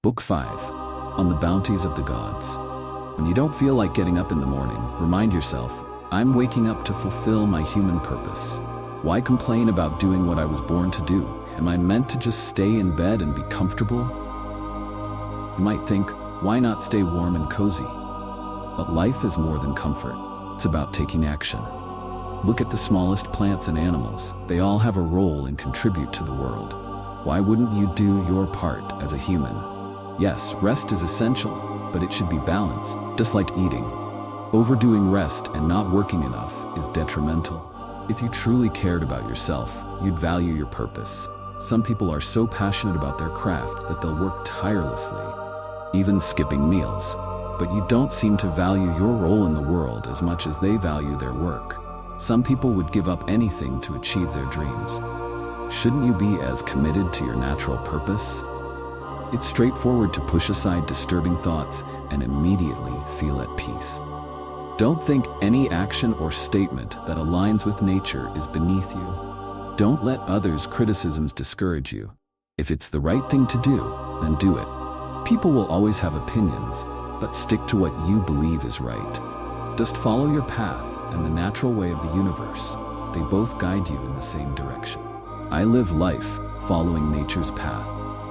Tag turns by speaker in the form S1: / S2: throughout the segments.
S1: Book 5. On the Bounties of the Gods. When you don't feel like getting up in the morning, remind yourself, I'm waking up to fulfill my human purpose. Why complain about doing what I was born to do? Am I meant to just stay in bed and be comfortable? You might think, why not stay warm and cozy? But life is more than comfort. It's about taking action. Look at the smallest plants and animals. They all have a role and contribute to the world. Why wouldn't you do your part as a human? Yes, rest is essential, but it should be balanced, just like eating. Overdoing rest and not working enough is detrimental. If you truly cared about yourself, you'd value your purpose. Some people are so passionate about their craft that they'll work tirelessly, even skipping meals. But you don't seem to value your role in the world as much as they value their work. Some people would give up anything to achieve their dreams. Shouldn't you be as committed to your natural purpose? It's straightforward to push aside disturbing thoughts and immediately feel at peace. Don't think any action or statement that aligns with nature is beneath you. Don't let others' criticisms discourage you. If it's the right thing to do, then do it. People will always have opinions, but stick to what you believe is right. Just follow your path and the natural way of the universe. They both guide you in the same direction. I live life following nature's path,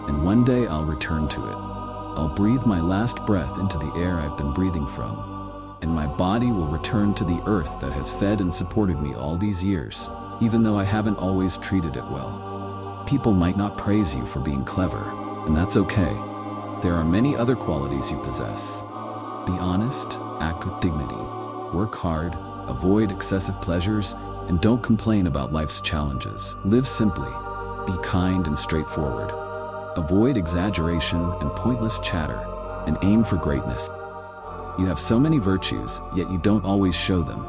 S1: and one day I'll return to it. I'll breathe my last breath into the air I've been breathing from, and my body will return to the earth that has fed and supported me all these years, even though I haven't always treated it well. People might not praise you for being clever, and that's okay. There are many other qualities you possess. Be honest, act with dignity, work hard, avoid excessive pleasures, and don't complain about life's challenges. Live simply, be kind and straightforward. Avoid exaggeration and pointless chatter, and aim for greatness. You have so many virtues, yet you don't always show them.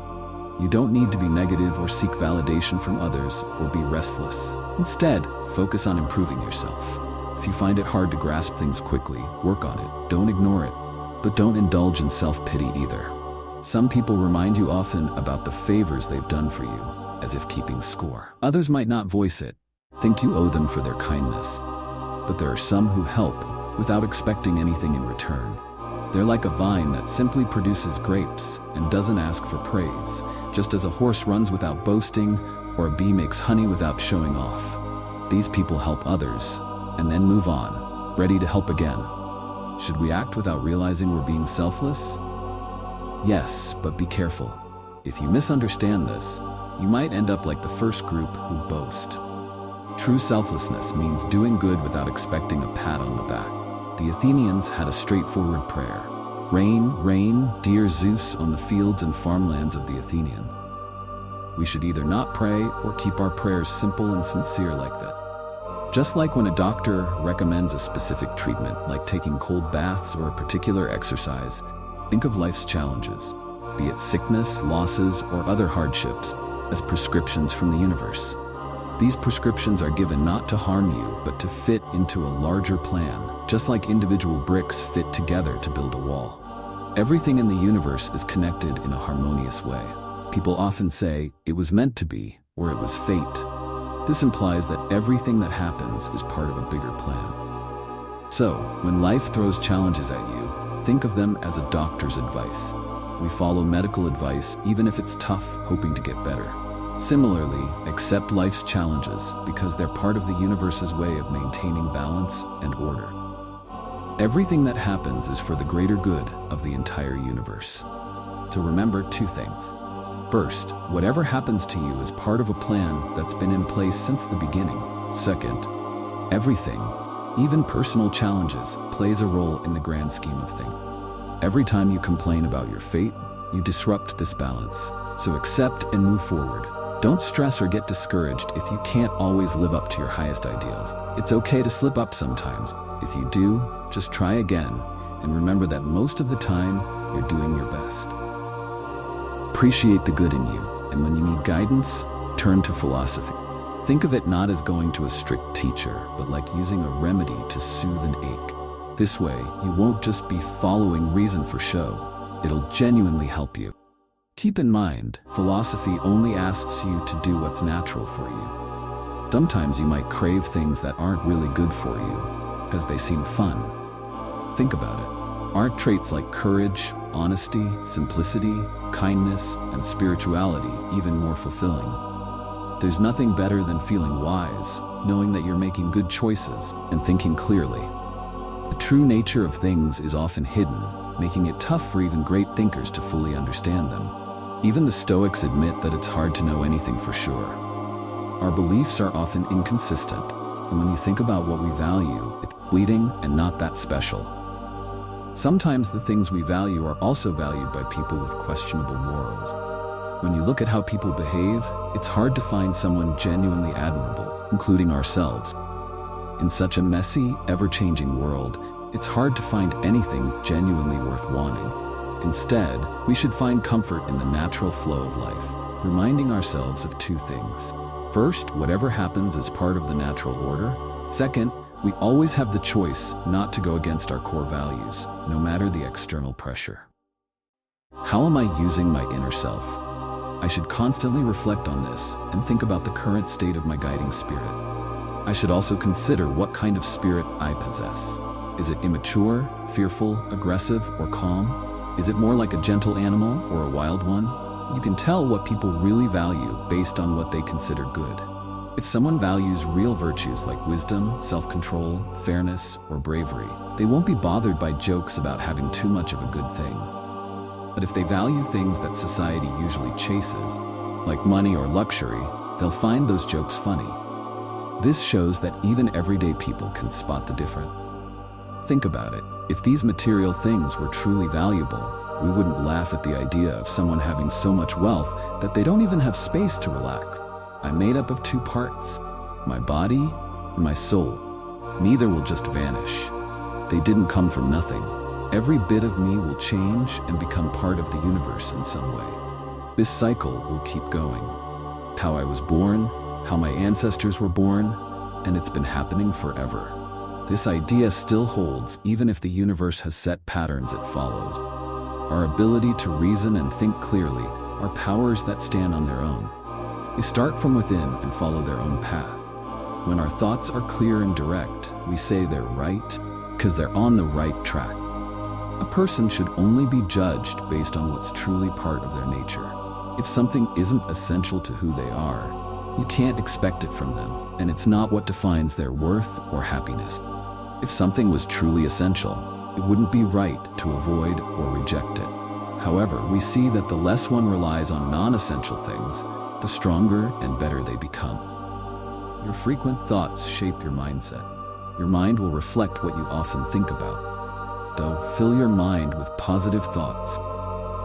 S1: You don't need to be negative or seek validation from others or be restless. Instead, focus on improving yourself. If you find it hard to grasp things quickly, work on it. Don't ignore it, but don't indulge in self-pity either. Some people remind you often about the favors they've done for you, as if keeping score. Others might not voice it, think you owe them for their kindness. But there are some who help without expecting anything in return. They're like a vine that simply produces grapes and doesn't ask for praise, just as a horse runs without boasting or a bee makes honey without showing off. These people help others and then move on, ready to help again. Should we act without realizing we're being selfless? Yes, but be careful. If you misunderstand this, you might end up like the first group who boast. True selflessness means doing good without expecting a pat on the back. The Athenians had a straightforward prayer. Rain, rain, dear Zeus on the fields and farmlands of the Athenian. We should either not pray or keep our prayers simple and sincere like that. Just like when a doctor recommends a specific treatment, like taking cold baths or a particular exercise, think of life's challenges, be it sickness, losses, or other hardships, as prescriptions from the universe. These prescriptions are given not to harm you, but to fit into a larger plan, just like individual bricks fit together to build a wall. Everything in the universe is connected in a harmonious way. People often say, it was meant to be, or it was fate. This implies that everything that happens is part of a bigger plan. So, when life throws challenges at you, think of them as a doctor's advice. We follow medical advice even if it's tough, hoping to get better. Similarly, accept life's challenges because they're part of the universe's way of maintaining balance and order. Everything that happens is for the greater good of the entire universe. So remember two things. First, whatever happens to you is part of a plan that's been in place since the beginning. Second, everything, even personal challenges, plays a role in the grand scheme of things. Every time you complain about your fate, you disrupt this balance. So accept and move forward. Don't stress or get discouraged if you can't always live up to your highest ideals. It's okay to slip up sometimes. If you do, just try again, and remember that most of the time, you're doing your best. Appreciate the good in you, and when you need guidance, turn to philosophy. Think of it not as going to a strict teacher, but like using a remedy to soothe an ache. This way, you won't just be following reason for show. It'll genuinely help you. Keep in mind, philosophy only asks you to do what's natural for you. Sometimes you might crave things that aren't really good for you, because they seem fun. Think about it. Aren't traits like courage, honesty, simplicity, kindness, and spirituality even more fulfilling? There's nothing better than feeling wise, knowing that you're making good choices and thinking clearly. The true nature of things is often hidden, making it tough for even great thinkers to fully understand them. Even the Stoics admit that it's hard to know anything for sure. Our beliefs are often inconsistent, and when you think about what we value, it's fleeting and not that special. Sometimes the things we value are also valued by people with questionable morals. When you look at how people behave, it's hard to find someone genuinely admirable, including ourselves. In such a messy, ever-changing world, it's hard to find anything genuinely worth wanting. Instead, we should find comfort in the natural flow of life, reminding ourselves of two things. First, whatever happens is part of the natural order. Second, we always have the choice not to go against our core values, no matter the external pressure. How am I using my inner self? I should constantly reflect on this and think about the current state of my guiding spirit. I should also consider what kind of spirit I possess. Is it immature, fearful, aggressive, or calm? Is it more like a gentle animal or a wild one? You can tell what people really value based on what they consider good. If someone values real virtues like wisdom, self-control, fairness, or bravery, they won't be bothered by jokes about having too much of a good thing. But if they value things that society usually chases, like money or luxury, they'll find those jokes funny. This shows that even everyday people can spot the difference. Think about it. If these material things were truly valuable, we wouldn't laugh at the idea of someone having so much wealth that they don't even have space to relax. I'm made up of two parts, my body and my soul. Neither will just vanish. They didn't come from nothing. Every bit of me will change and become part of the universe in some way. This cycle will keep going. How I was born, how my ancestors were born, and it's been happening forever. This idea still holds even if the universe has set patterns it follows. Our ability to reason and think clearly are powers that stand on their own. They start from within and follow their own path. When our thoughts are clear and direct, we say they're right because they're on the right track. A person should only be judged based on what's truly part of their nature. If something isn't essential to who they are, you can't expect it from them, and it's not what defines their worth or happiness. If something was truly essential, it wouldn't be right to avoid or reject it. However, we see that the less one relies on non-essential things, the stronger and better they become. Your frequent thoughts shape your mindset. Your mind will reflect what you often think about. Though, fill your mind with positive thoughts.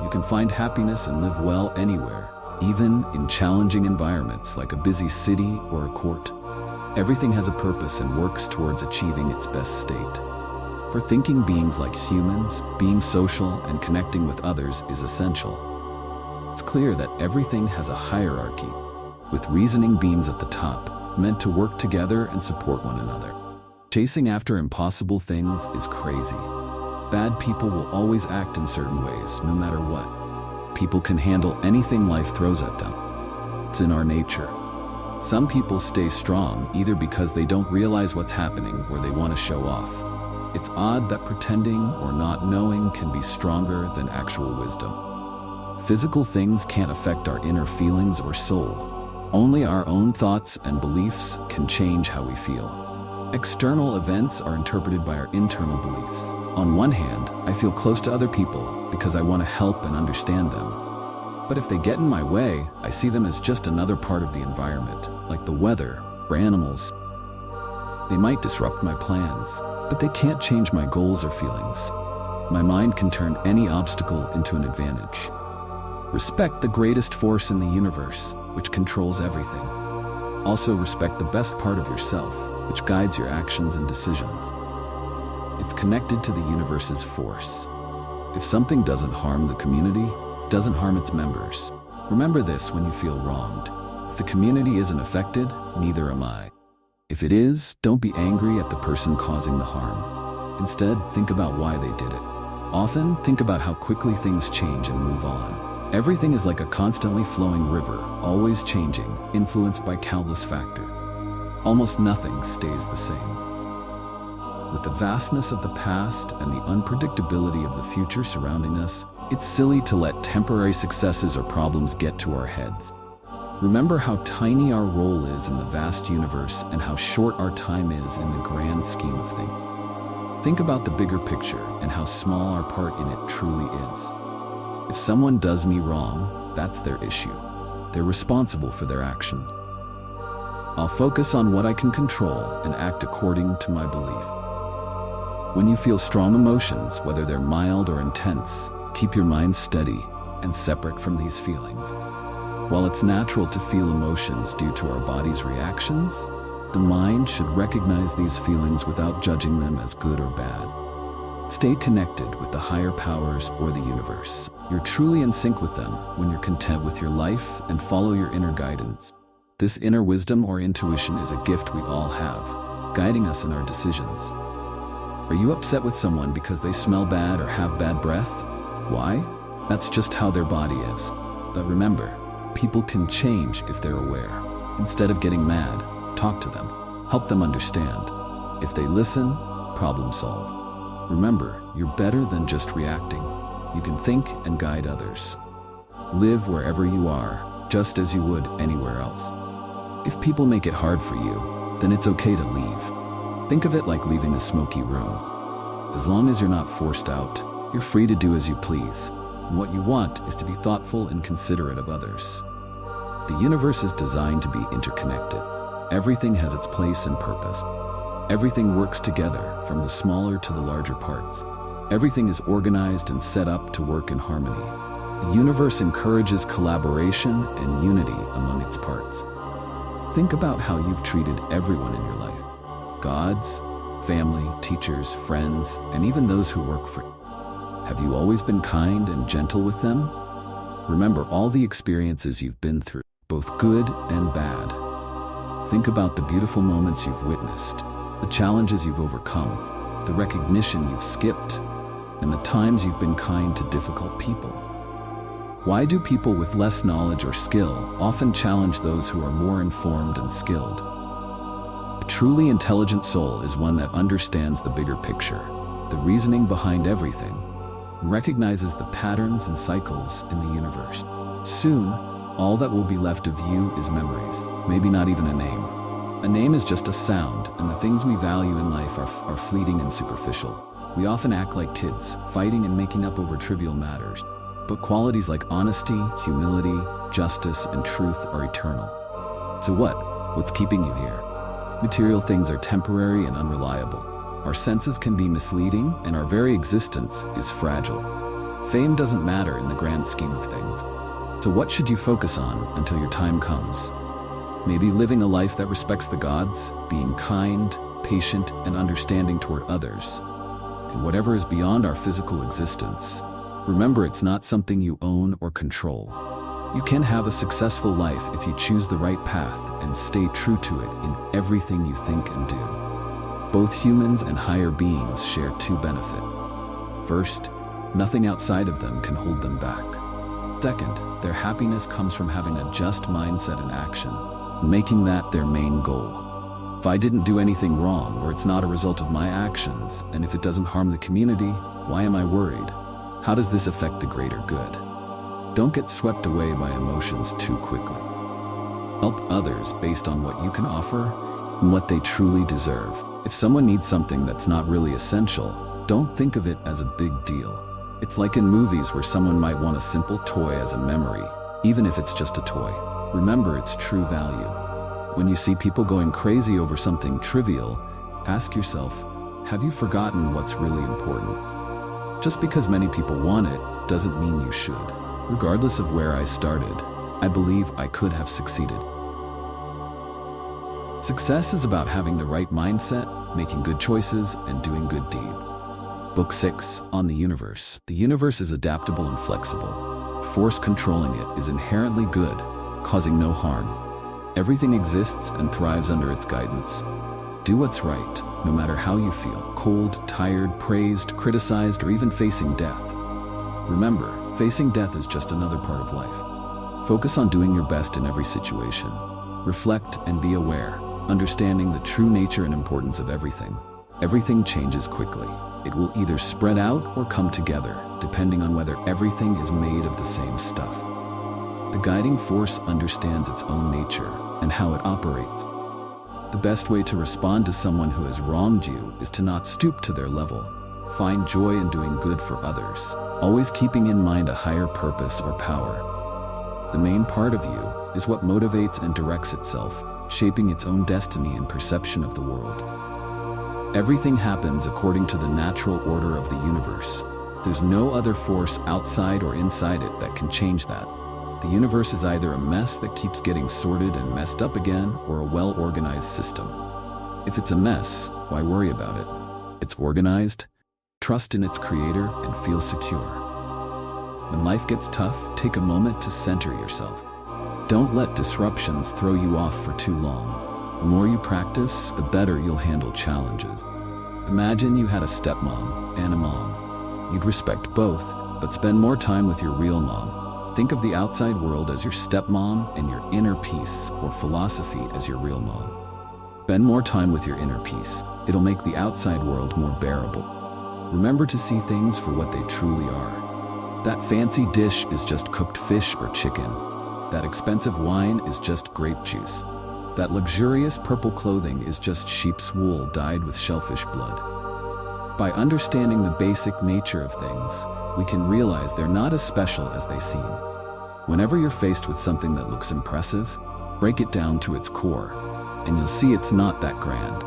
S1: You can find happiness and live well anywhere, even in challenging environments like a busy city or a court. Everything has a purpose and works towards achieving its best state. For thinking beings like humans, being social and connecting with others is essential. It's clear that everything has a hierarchy, with reasoning beings at the top, meant to work together and support one another. Chasing after impossible things is crazy. Bad people will always act in certain ways, no matter what. People can handle anything life throws at them. It's in our nature. Some people stay strong either because they don't realize what's happening or they want to show off. It's odd that pretending or not knowing can be stronger than actual wisdom. Physical things can't affect our inner feelings or soul. Only our own thoughts and beliefs can change how we feel. External events are interpreted by our internal beliefs. On one hand, I feel close to other people because I want to help and understand them. But if they get in my way, I see them as just another part of the environment, like the weather or animals. They might disrupt my plans, but they can't change my goals or feelings. My mind can turn any obstacle into an advantage. Respect the greatest force in the universe, which controls everything. Also respect the best part of yourself, which guides your actions and decisions. It's connected to the universe's force. If something doesn't harm the community, it doesn't harm its members. Remember this when you feel wronged. If the community isn't affected, neither am I. If it is, don't be angry at the person causing the harm. Instead, think about why they did it. Often, think about how quickly things change and move on. Everything is like a constantly flowing river, always changing, influenced by countless factors. Almost nothing stays the same. with the vastness of the past and the unpredictability of the future surrounding us, it's silly to let temporary successes or problems get to our heads. Remember how tiny our role is in the vast universe and how short our time is in the grand scheme of things. Think about the bigger picture and how small our part in it truly is. If someone does me wrong, that's their issue. They're responsible for their action. I'll focus on what I can control and act according to my belief. When you feel strong emotions, whether they're mild or intense, keep your mind steady and separate from these feelings. While it's natural to feel emotions due to our body's reactions, the mind should recognize these feelings without judging them as good or bad. Stay connected with the higher powers or the universe. You're truly in sync with them when you're content with your life and follow your inner guidance. This inner wisdom or intuition is a gift we all have, guiding us in our decisions. Are you upset with someone because they smell bad or have bad breath? Why? That's just how their body is. But remember, people can change if they're aware. Instead of getting mad, talk to them. Help them understand. If they listen, problem solve. Remember, you're better than just reacting. You can think and guide others. Live wherever you are, just as you would anywhere else. If people make it hard for you, then it's okay to leave. Think of it like leaving a smoky room. As long as you're not forced out, you're free to do as you please. And what you want is to be thoughtful and considerate of others. The universe is designed to be interconnected. Everything has its place and purpose. Everything works together, from the smaller to the larger parts. Everything is organized and set up to work in harmony. The universe encourages collaboration and unity among its parts. Think about how you've treated everyone in your life. Gods, family, teachers, friends, and even those who work for you. Have you always been kind and gentle with them? Remember all the experiences you've been through, both good and bad. Think about the beautiful moments you've witnessed, the challenges you've overcome, the recognition you've skipped, and the times you've been kind to difficult people. Why do people with less knowledge or skill often challenge those who are more informed and skilled? A truly intelligent soul is one that understands the bigger picture, the reasoning behind everything, and recognizes the patterns and cycles in the universe. Soon, all that will be left of you is memories, maybe not even a name. A name is just a sound, and the things we value in life are fleeting and superficial. We often act like kids, fighting and making up over trivial matters. But qualities like honesty, humility, justice, and truth are eternal. So what's keeping you here? Material things are temporary and unreliable. Our senses can be misleading, and our very existence is fragile. Fame doesn't matter in the grand scheme of things. So what should you focus on until your time comes? Maybe living a life that respects the gods, being kind, patient, and understanding toward others. And whatever is beyond our physical existence, remember it's not something you own or control. You can have a successful life if you choose the right path and stay true to it in everything you think and do. Both humans and higher beings share two benefits. First, nothing outside of them can hold them back. Second, their happiness comes from having a just mindset and action, making that their main goal. If I didn't do anything wrong, or it's not a result of my actions, and if it doesn't harm the community, why am I worried? How does this affect the greater good? Don't get swept away by emotions too quickly. Help others based on what you can offer and what they truly deserve. If someone needs something that's not really essential, don't think of it as a big deal. It's like in movies where someone might want a simple toy as a memory, even if it's just a toy. Remember its true value. When you see people going crazy over something trivial, ask yourself, have you forgotten what's really important? Just because many people want it doesn't mean you should. Regardless of where I started, I believe I could have succeeded. Success is about having the right mindset, making good choices, and doing good deeds. Book 6, On the Universe. The universe is adaptable and flexible. Force controlling it is inherently good, causing no harm. Everything exists and thrives under its guidance. Do what's right, no matter how you feel, cold, tired, praised, criticized, or even facing death. Remember, facing death is just another part of life. Focus on doing your best in every situation. Reflect and be aware, understanding the true nature and importance of everything. Everything changes quickly. It will either spread out or come together, depending on whether everything is made of the same stuff. The guiding force understands its own nature and how it operates. The best way to respond to someone who has wronged you is to not stoop to their level. Find joy in doing good for others, always keeping in mind a higher purpose or power. The main part of you is what motivates and directs itself, shaping its own destiny and perception of the world. Everything happens according to the natural order of the universe. There's no other force outside or inside it that can change that. The universe is either a mess that keeps getting sorted and messed up again, or a well-organized system. If it's a mess, why worry about it? It's organized. Trust in its creator and feel secure. When life gets tough, take a moment to center yourself. Don't let disruptions throw you off for too long. The more you practice, the better you'll handle challenges. Imagine you had a stepmom and a mom. You'd respect both, but spend more time with your real mom. Think of the outside world as your stepmom and your inner peace or philosophy as your real mom. Spend more time with your inner peace. It'll make the outside world more bearable. Remember to see things for what they truly are. That fancy dish is just cooked fish or chicken. That expensive wine is just grape juice. That luxurious purple clothing is just sheep's wool dyed with shellfish blood. By understanding the basic nature of things, we can realize they're not as special as they seem. Whenever you're faced with something that looks impressive, break it down to its core, and you'll see it's not that grand.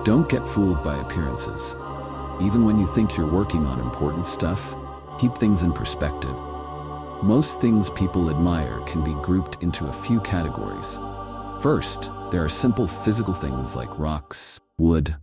S1: Don't get fooled by appearances. Even when you think you're working on important stuff, keep things in perspective. Most things people admire can be grouped into a few categories. First, there are simple physical things like rocks, wood,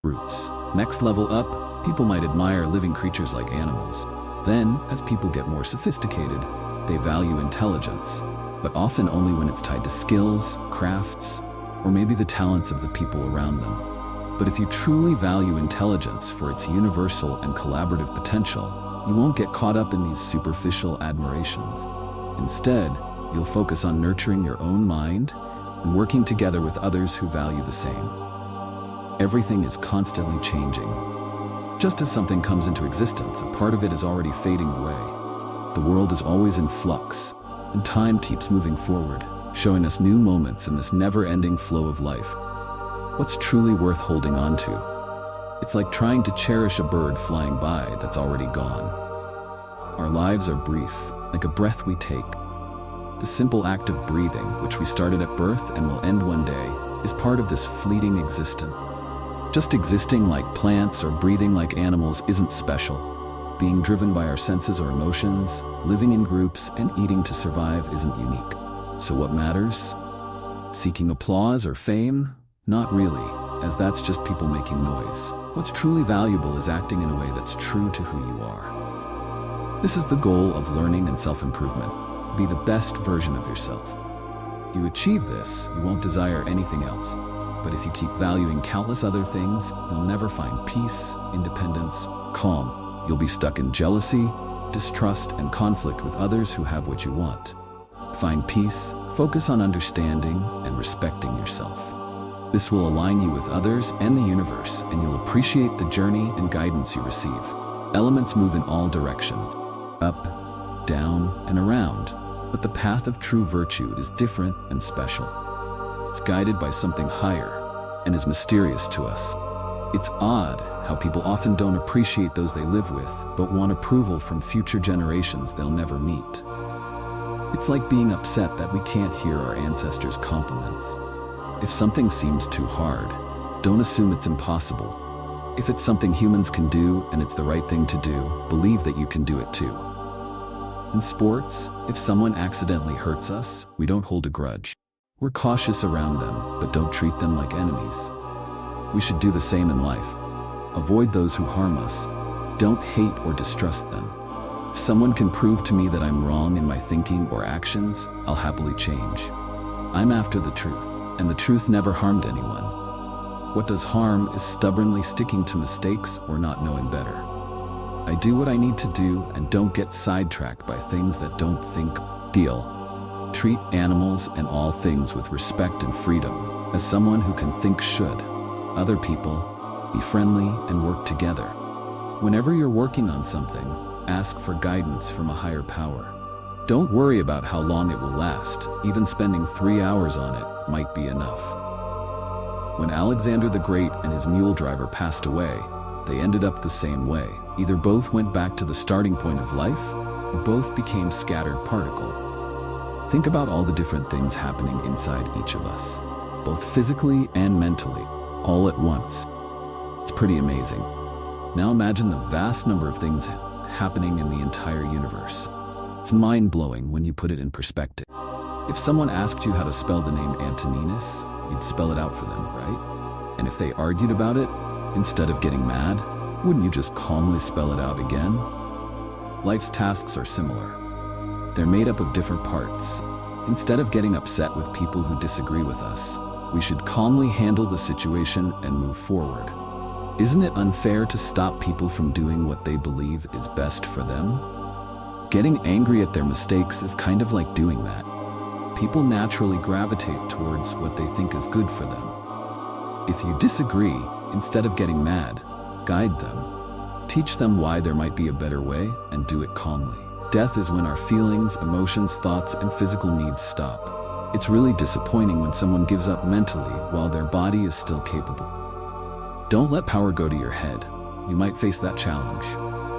S1: fruits. Next level up, people might admire living creatures like animals. Then, as people get more sophisticated, they value intelligence, but often only when it's tied to skills, crafts, or maybe the talents of the people around them. But if you truly value intelligence for its universal and collaborative potential, you won't get caught up in these superficial admirations. Instead, you'll focus on nurturing your own mind and working together with others who value the same. Everything is constantly changing. Just as something comes into existence, a part of it is already fading away. The world is always in flux, and time keeps moving forward, showing us new moments in this never-ending flow of life. What's truly worth holding on to? It's like trying to cherish a bird flying by that's already gone. Our lives are brief, like a breath we take. The simple act of breathing, which we started at birth and will end one day, is part of this fleeting existence. Just existing like plants or breathing like animals isn't special. Being driven by our senses or emotions, living in groups, and eating to survive isn't unique. So what matters? Seeking applause or fame? Not really, as that's just people making noise. What's truly valuable is acting in a way that's true to who you are. This is the goal of learning and self-improvement. Be the best version of yourself. If you achieve this, you won't desire anything else. But if you keep valuing countless other things, you'll never find peace, independence, calm. You'll be stuck in jealousy, distrust, and conflict with others who have what you want. Find peace, focus on understanding, and respecting yourself. This will align you with others and the universe, and you'll appreciate the journey and guidance you receive. Elements move in all directions, up, down, and around, but the path of true virtue is different and special. It's guided by something higher and is mysterious to us. It's odd how people often don't appreciate those they live with, but want approval from future generations they'll never meet. It's like being upset that we can't hear our ancestors' compliments. If something seems too hard, don't assume it's impossible. If it's something humans can do and it's the right thing to do, believe that you can do it too. In sports, if someone accidentally hurts us, we don't hold a grudge. We're cautious around them, but don't treat them like enemies. We should do the same in life. Avoid those who harm us. Don't hate or distrust them. If someone can prove to me that I'm wrong in my thinking or actions, I'll happily change. I'm after the truth, and the truth never harmed anyone. What does harm is stubbornly sticking to mistakes or not knowing better. I do what I need to do and don't get sidetracked by things that don't think, feel. Treat animals and all things with respect and freedom, as someone who can think should. Other people, be friendly, and work together. Whenever you're working on something, ask for guidance from a higher power. Don't worry about how long it will last. Even spending 3 hours on it might be enough. When Alexander the Great and his mule driver passed away, they ended up the same way. Either both went back to the starting point of life, or both became scattered particle. Think about all the different things happening inside each of us, both physically and mentally, all at once. It's pretty amazing. Now imagine the vast number of things happening in the entire universe. It's mind-blowing when you put it in perspective. If someone asked you how to spell the name Antoninus, you'd spell it out for them, right? And if they argued about it, instead of getting mad, wouldn't you just calmly spell it out again? Life's tasks are similar. They're made up of different parts. Instead of getting upset with people who disagree with us, we should calmly handle the situation and move forward. Isn't it unfair to stop people from doing what they believe is best for them? Getting angry at their mistakes is kind of like doing that. People naturally gravitate towards what they think is good for them. If you disagree, instead of getting mad, guide them. Teach them why there might be a better way, and do it calmly. Death is when our feelings, emotions, thoughts, and physical needs stop. It's really disappointing when someone gives up mentally while their body is still capable. Don't let power go to your head. You might face that challenge.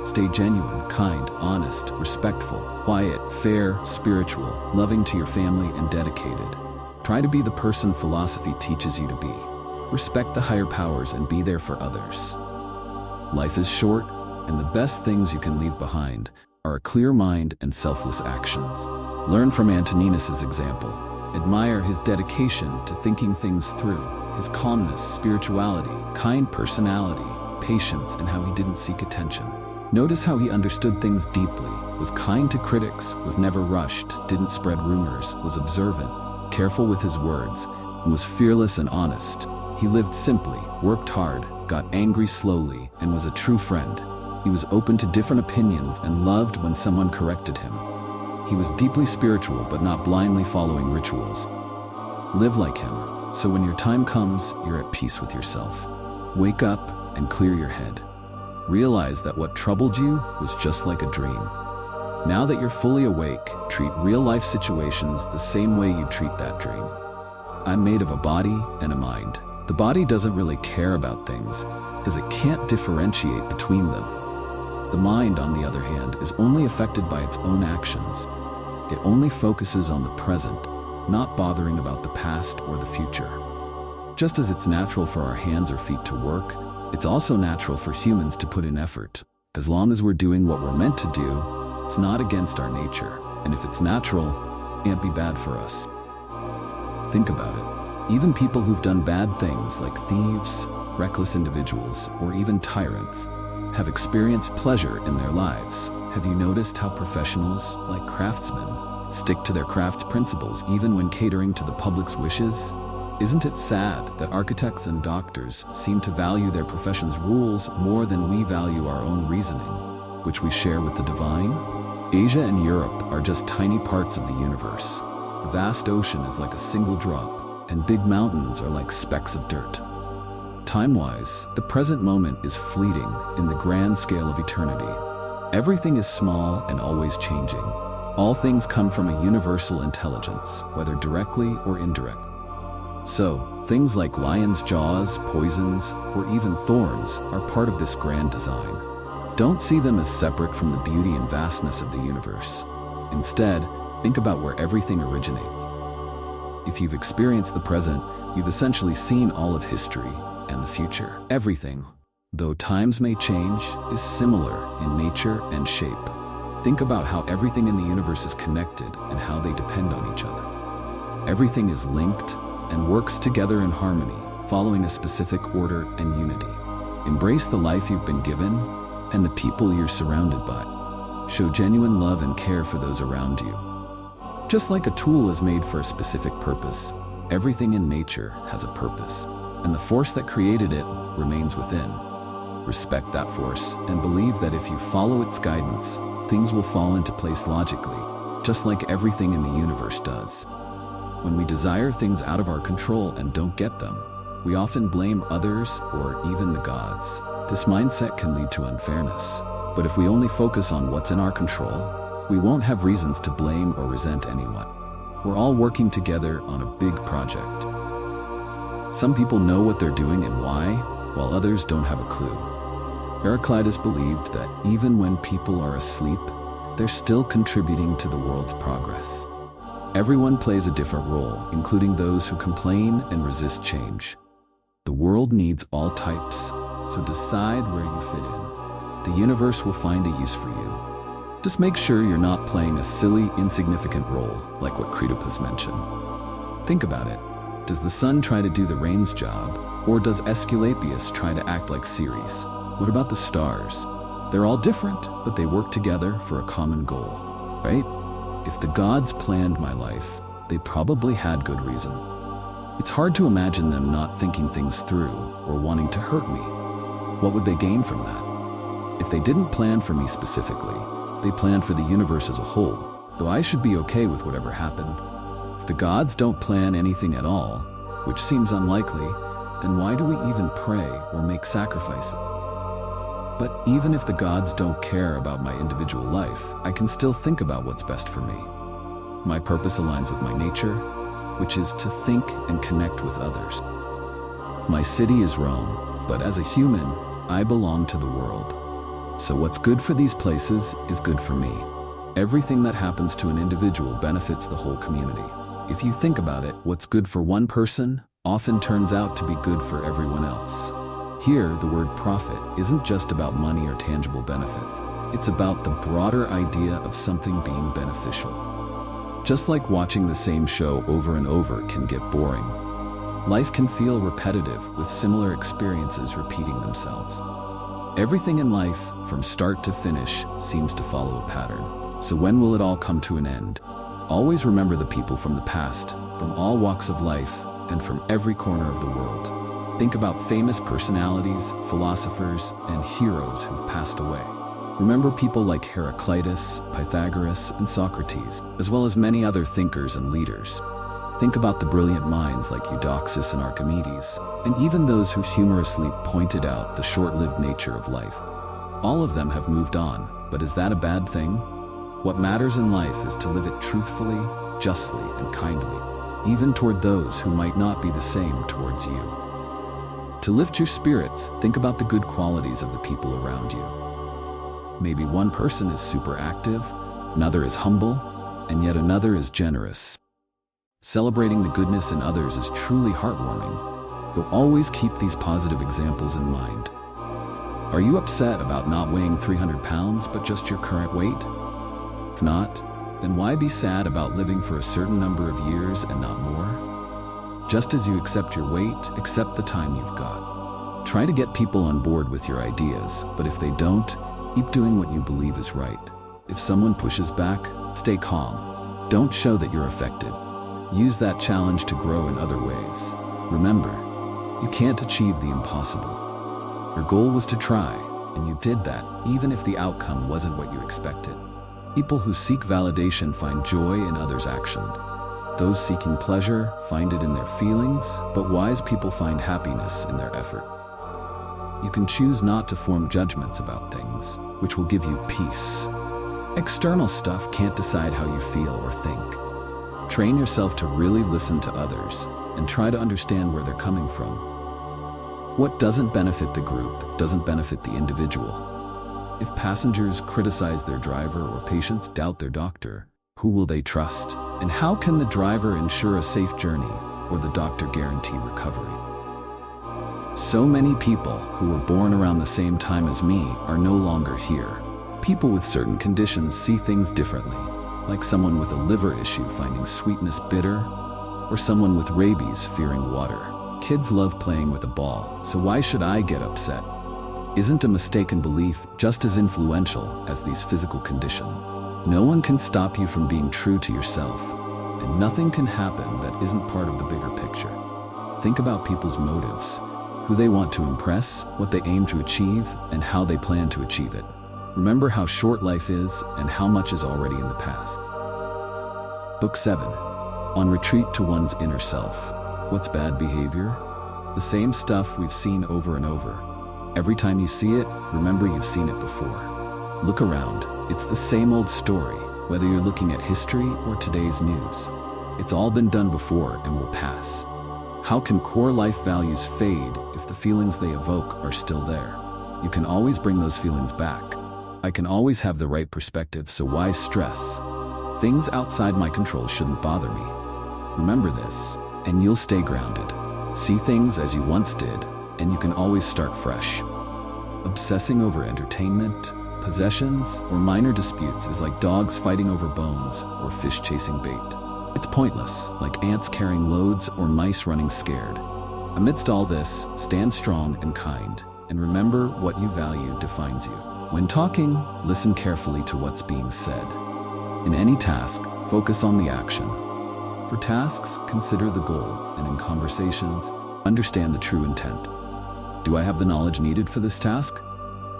S1: Stay genuine, kind, honest, respectful, quiet, fair, spiritual, loving to your family, and dedicated. Try to be the person philosophy teaches you to be. Respect the higher powers and be there for others. Life is short, and the best things you can leave behind are a clear mind and selfless actions. Learn from Antoninus' example. Admire his dedication to thinking things through, his calmness, spirituality, kind personality, patience, and how he didn't seek attention. Notice how he understood things deeply, was kind to critics, was never rushed, didn't spread rumors, was observant, careful with his words, and was fearless and honest. He lived simply, worked hard, got angry slowly, and was a true friend. He was open to different opinions and loved when someone corrected him. He was deeply spiritual but not blindly following rituals. Live like him, so when your time comes, you're at peace with yourself. Wake up and clear your head. Realize that what troubled you was just like a dream. Now that you're fully awake, treat real-life situations the same way you treat that dream. I'm made of a body and a mind. The body doesn't really care about things because it can't differentiate between them. The mind, on the other hand, is only affected by its own actions. It only focuses on the present, not bothering about the past or the future. Just as it's natural for our hands or feet to work, it's also natural for humans to put in effort. As long as we're doing what we're meant to do, it's not against our nature. And if it's natural, it can't be bad for us. Think about it. Even people who've done bad things like thieves, reckless individuals, or even tyrants have experienced pleasure in their lives. Have you noticed how professionals, like craftsmen, stick to their craft's principles even when catering to the public's wishes? Isn't it sad that architects and doctors seem to value their profession's rules more than we value our own reasoning, which we share with the divine? Asia and Europe are just tiny parts of the universe. A vast ocean is like a single drop, and big mountains are like specks of dirt. Time-wise, the present moment is fleeting in the grand scale of eternity. Everything is small and always changing. All things come from a universal intelligence, whether directly or indirectly. So, things like lions' jaws, poisons, or even thorns are part of this grand design. Don't see them as separate from the beauty and vastness of the universe. Instead, think about where everything originates. If you've experienced the present, you've essentially seen all of history and the future. Everything, though times may change, is similar in nature and shape. Think about how everything in the universe is connected and how they depend on each other. Everything is linked and works together in harmony, following a specific order and unity. Embrace the life you've been given and the people you're surrounded by. Show genuine love and care for those around you. Just like a tool is made for a specific purpose, everything in nature has a purpose, and the force that created it remains within. Respect that force and believe that if you follow its guidance, things will fall into place logically, just like everything in the universe does. When we desire things out of our control and don't get them, We often blame others or even the gods. This mindset can lead to unfairness. But if we only focus on what's in our control, we won't have reasons to blame or resent anyone. We're all working together on a big project. Some people know what they're doing and why, while others don't have a clue. Heraclitus believed that even when people are asleep, they're still contributing to the world's progress. Everyone plays a different role, including those who complain and resist change. The world needs all types, so decide where you fit in. The universe will find a use for you. Just make sure you're not playing a silly, insignificant role like what Cretopus mentioned. Think about it. Does the sun try to do the rain's job, or does Aesculapius try to act like Ceres? What about the stars? They're all different, but they work together for a common goal, right? If the gods planned my life, they probably had good reason. It's hard to imagine them not thinking things through or wanting to hurt me. What would they gain from that? If they didn't plan for me specifically, they planned for the universe as a whole, though I should be okay with whatever happened. If the gods don't plan anything at all, which seems unlikely, then why do we even pray or make sacrifices? But even if the gods don't care about my individual life, I can still think about what's best for me. My purpose aligns with my nature, which is to think and connect with others. My city is Rome, but as a human, I belong to the world. So what's good for these places is good for me. Everything that happens to an individual benefits the whole community. If you think about it, what's good for one person often turns out to be good for everyone else. Here, the word profit isn't just about money or tangible benefits. It's about the broader idea of something being beneficial. Just like watching the same show over and over can get boring, life can feel repetitive with similar experiences repeating themselves. Everything in life, from start to finish, seems to follow a pattern. So when will it all come to an end? Always remember the people from the past, from all walks of life, and from every corner of the world. Think about famous personalities, philosophers, and heroes who've passed away. Remember people like Heraclitus, Pythagoras, and Socrates, as well as many other thinkers and leaders. Think about the brilliant minds like Eudoxus and Archimedes, and even those who humorously pointed out the short-lived nature of life. All of them have moved on, but is that a bad thing? What matters in life is to live it truthfully, justly, and kindly, even toward those who might not be the same towards you. To lift your spirits, think about the good qualities of the people around you. Maybe one person is super active, another is humble, and yet another is generous. Celebrating the goodness in others is truly heartwarming, but always keep these positive examples in mind. Are you upset about not weighing 300 pounds but just your current weight? If not, then why be sad about living for a certain number of years and not more? Just as you accept your weight, accept the time you've got. Try to get people on board with your ideas, but if they don't, keep doing what you believe is right. If someone pushes back, stay calm. Don't show that you're affected. Use that challenge to grow in other ways. Remember, you can't achieve the impossible. Your goal was to try, and you did that, even if the outcome wasn't what you expected. People who seek validation find joy in others' actions. Those seeking pleasure find it in their feelings, but wise people find happiness in their effort. You can choose not to form judgments about things, which will give you peace. External stuff can't decide how you feel or think. Train yourself to really listen to others and try to understand where they're coming from. What doesn't benefit the group doesn't benefit the individual. If passengers criticize their driver or patients doubt their doctor, who will they trust? And how can the driver ensure a safe journey or the doctor guarantee recovery? So many people who were born around the same time as me are no longer here. People with certain conditions see things differently, like someone with a liver issue finding sweetness bitter, or someone with rabies fearing water. Kids love playing with a ball, so why should I get upset? Isn't a mistaken belief just as influential as these physical conditions? No one can stop you from being true to yourself, and nothing can happen that isn't part of the bigger picture. Think about people's motives, who they want to impress, what they aim to achieve, and how they plan to achieve it. Remember how short life is and how much is already in the past. Book 7. On Retreat to One's Inner Self. What's bad behavior? The same stuff we've seen over and over. Every time you see it, remember you've seen it before. Look around. It's the same old story, whether you're looking at history or today's news. It's all been done before and will pass. How can core life values fade if the feelings they evoke are still there? You can always bring those feelings back. I can always have the right perspective, so why stress? Things outside my control shouldn't bother me. Remember this, and you'll stay grounded. See things as you once did, and you can always start fresh. Obsessing over entertainment, possessions, or minor disputes is like dogs fighting over bones or fish chasing bait. It's pointless, like ants carrying loads or mice running scared. Amidst all this, stand strong and kind, and remember what you value defines you. When talking, listen carefully to what's being said. In any task, focus on the action. For tasks, consider the goal, and in conversations, understand the true intent. Do I have the knowledge needed for this task?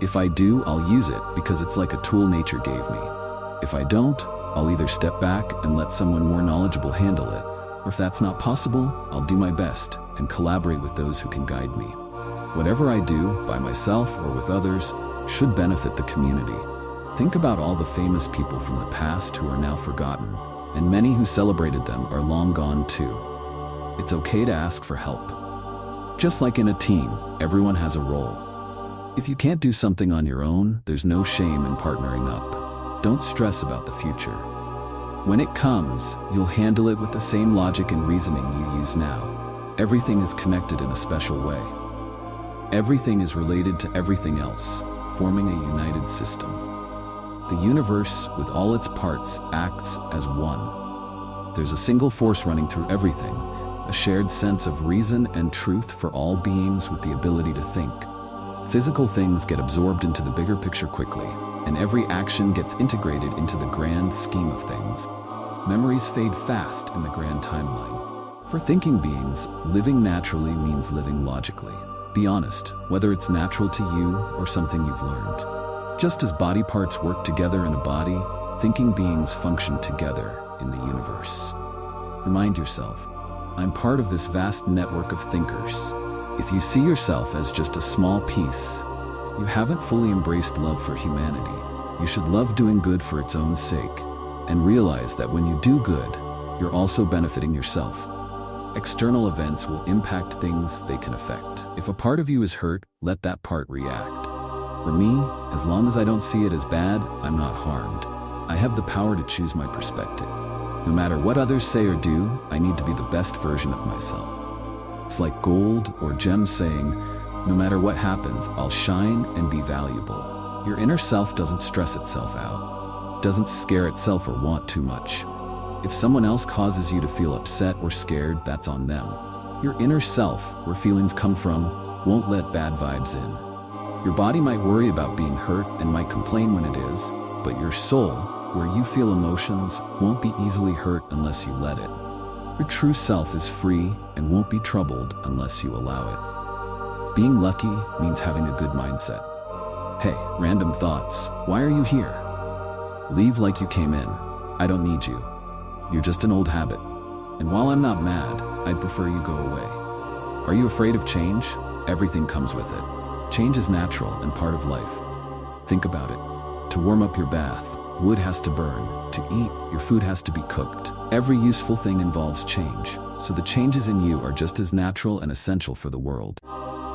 S1: If I do, I'll use it because it's like a tool nature gave me. If I don't, I'll either step back and let someone more knowledgeable handle it, or if that's not possible, I'll do my best and collaborate with those who can guide me. Whatever I do, by myself or with others, should benefit the community. Think about all the famous people from the past who are now forgotten, and many who celebrated them are long gone too. It's okay to ask for help. Just like in a team, everyone has a role. If you can't do something on your own, there's no shame in partnering up. Don't stress about the future. When it comes, you'll handle it with the same logic and reasoning you use now. Everything is connected in a special way. Everything is related to everything else, forming a united system. The universe, with all its parts, acts as one. There's a single force running through everything, a shared sense of reason and truth for all beings with the ability to think. Physical things get absorbed into the bigger picture quickly, and every action gets integrated into the grand scheme of things. Memories fade fast in the grand timeline. For thinking beings, living naturally means living logically. Be honest, whether it's natural to you or something you've learned. Just as body parts work together in a body, thinking beings function together in the universe. Remind yourself, I'm part of this vast network of thinkers. If you see yourself as just a small piece, you haven't fully embraced love for humanity. You should love doing good for its own sake, and realize that when you do good, you're also benefiting yourself. External events will impact things they can affect. If a part of you is hurt, let that part react. For me, as long as I don't see it as bad, I'm not harmed. I have the power to choose my perspective. No matter what others say or do, I need to be the best version of myself. It's like gold or gems saying, no matter what happens, I'll shine and be valuable. Your inner self doesn't stress itself out, doesn't scare itself or want too much. If someone else causes you to feel upset or scared, that's on them. Your inner self, where feelings come from, won't let bad vibes in. Your body might worry about being hurt and might complain when it is, but your soul, where you feel emotions, won't be easily hurt unless you let it. Your true self is free and won't be troubled unless you allow it. Being lucky means having a good mindset. Hey, random thoughts, why are you here? Leave like you came in. I don't need you. You're just an old habit. And while I'm not mad, I'd prefer you go away. Are you afraid of change? Everything comes with it. Change is natural and part of life. Think about it. To warm up your bath, wood has to burn. To eat, your food has to be cooked. Every useful thing involves change, so the changes in you are just as natural and essential for the world.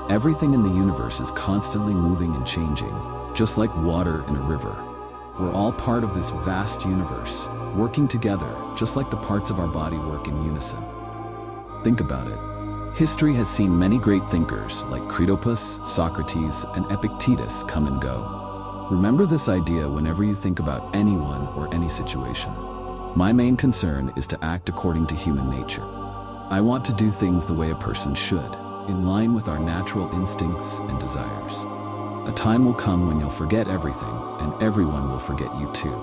S1: Everything in the universe is constantly moving and changing, just like water in a river. We're all part of this vast universe, working together, just like the parts of our body work in unison. Think about it. History has seen many great thinkers like Cretopus, Socrates, and Epictetus come and go. Remember this idea whenever you think about anyone or any situation. My main concern is to act according to human nature. I want to do things the way a person should, in line with our natural instincts and desires. A time will come when you'll forget everything, and everyone will forget you too.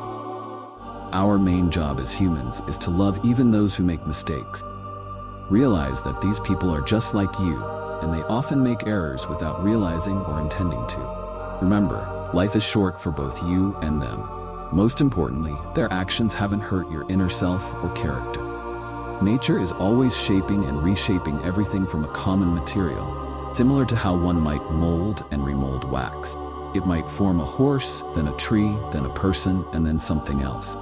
S1: Our main job as humans is to love even those who make mistakes. Realize that these people are just like you, and they often make errors without realizing or intending to. Remember, life is short for both you and them. Most importantly, their actions haven't hurt your inner self or character. Nature is always shaping and reshaping everything from a common material, similar to how one might mold and remold wax. It might form a horse, then a tree, then a person, and then something else.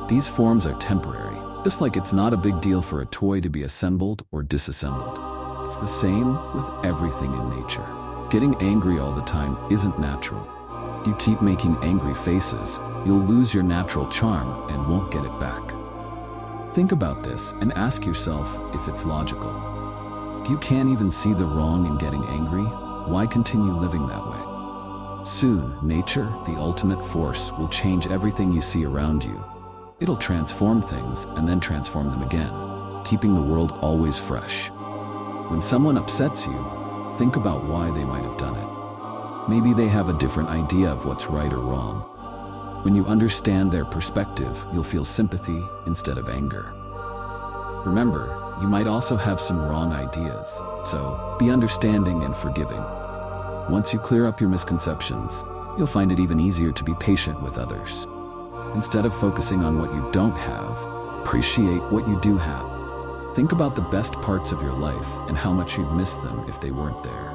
S1: These forms are temporary, just like it's not a big deal for a toy to be assembled or disassembled. It's the same with everything in nature. Getting angry all the time isn't natural. If you keep making angry faces, you'll lose your natural charm and won't get it back. Think about this and ask yourself if it's logical. If you can't even see the wrong in getting angry, why continue living that way? Soon, nature, the ultimate force, will change everything you see around you. It'll transform things and then transform them again, keeping the world always fresh. When someone upsets you, think about why they might have done it. Maybe they have a different idea of what's right or wrong. When you understand their perspective, you'll feel sympathy instead of anger. Remember, you might also have some wrong ideas, so be understanding and forgiving. Once you clear up your misconceptions, you'll find it even easier to be patient with others. Instead of focusing on what you don't have, appreciate what you do have. Think about the best parts of your life and how much you'd miss them if they weren't there.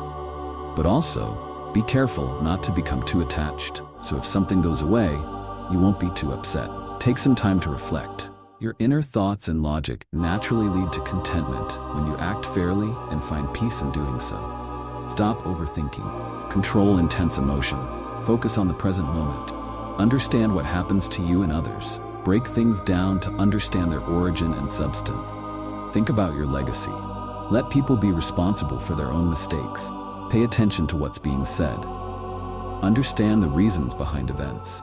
S1: But also, be careful not to become too attached, so if something goes away, you won't be too upset. Take some time to reflect. Your inner thoughts and logic naturally lead to contentment when you act fairly and find peace in doing so. Stop overthinking. Control intense emotion. Focus on the present moment. Understand what happens to you and others. Break things down to understand their origin and substance. Think about your legacy. Let people be responsible for their own mistakes. Pay attention to what's being said. Understand the reasons behind events.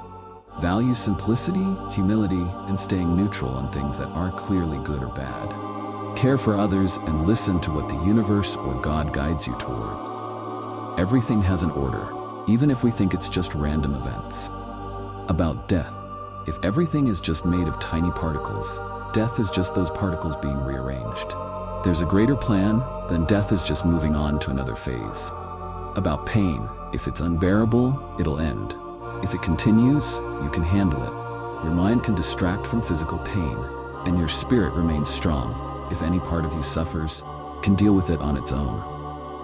S1: Value simplicity, humility, and staying neutral on things that aren't clearly good or bad. Care for others and listen to what the universe or God guides you towards. Everything has an order, even if we think it's just random events. About death. If everything is just made of tiny particles, death is just those particles being rearranged. There's a greater plan, then death is just moving on to another phase. About pain. If it's unbearable, it'll end. If it continues, you can handle it. Your mind can distract from physical pain, and your spirit remains strong. If any part of you suffers, can deal with it on its own.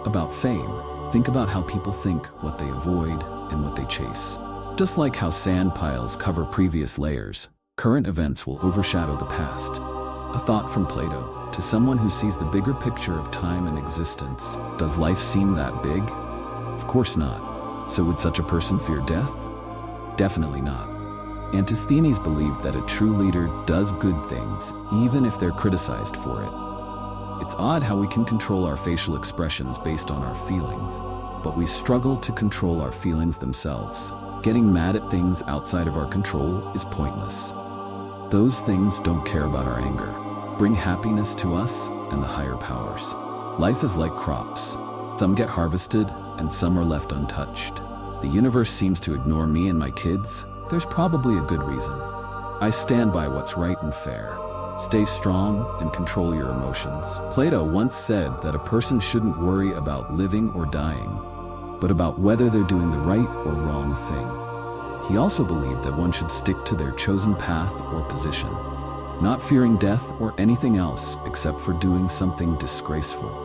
S1: About fame. Think about how people think, what they avoid, and what they chase. Just like how sand piles cover previous layers, current events will overshadow the past. A thought from Plato. To someone who sees the bigger picture of time and existence, does life seem that big? Of course not. So would such a person fear death? Definitely not. Antisthenes believed that a true leader does good things, even if they're criticized for it. It's odd how we can control our facial expressions based on our feelings, but we struggle to control our feelings themselves. Getting mad at things outside of our control is pointless. Those things don't care about our anger. Bring happiness to us and the higher powers. Life is like crops. Some get harvested and some are left untouched. The universe seems to ignore me and my kids. There's probably a good reason. I stand by what's right and fair. Stay strong and control your emotions. Plato once said that a person shouldn't worry about living or dying, but about whether they're doing the right or wrong thing. He also believed that one should stick to their chosen path or position, not fearing death or anything else except for doing something disgraceful.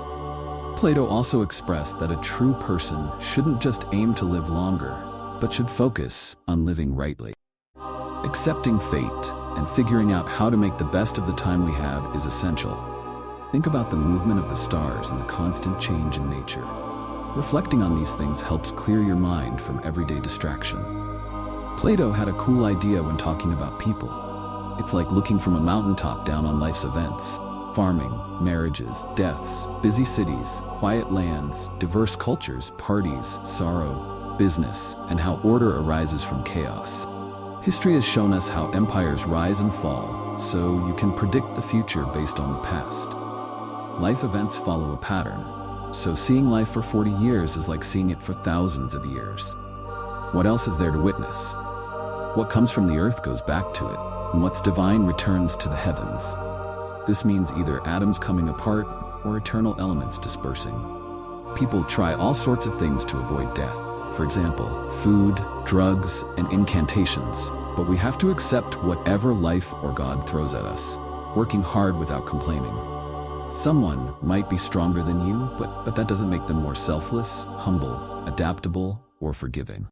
S1: Plato also expressed that a true person shouldn't just aim to live longer, but should focus on living rightly. Accepting fate and figuring out how to make the best of the time we have is essential. Think about the movement of the stars and the constant change in nature. Reflecting on these things helps clear your mind from everyday distraction. Plato had a cool idea when talking about people. It's like looking from a mountaintop down on life's events. Farming, marriages, deaths, busy cities, quiet lands, diverse cultures, parties, sorrow, business, and how order arises from chaos. History has shown us how empires rise and fall, so you can predict the future based on the past. Life events follow a pattern, so seeing life for 40 years is like seeing it for thousands of years. What else is there to witness? What comes from the earth goes back to it, and what's divine returns to the heavens. This means either atoms coming apart or eternal elements dispersing. People try all sorts of things to avoid death. For example, food, drugs, and incantations. But we have to accept whatever life or God throws at us. working hard without complaining. Someone might be stronger than you, but that doesn't make them more selfless, humble, adaptable, or forgiving.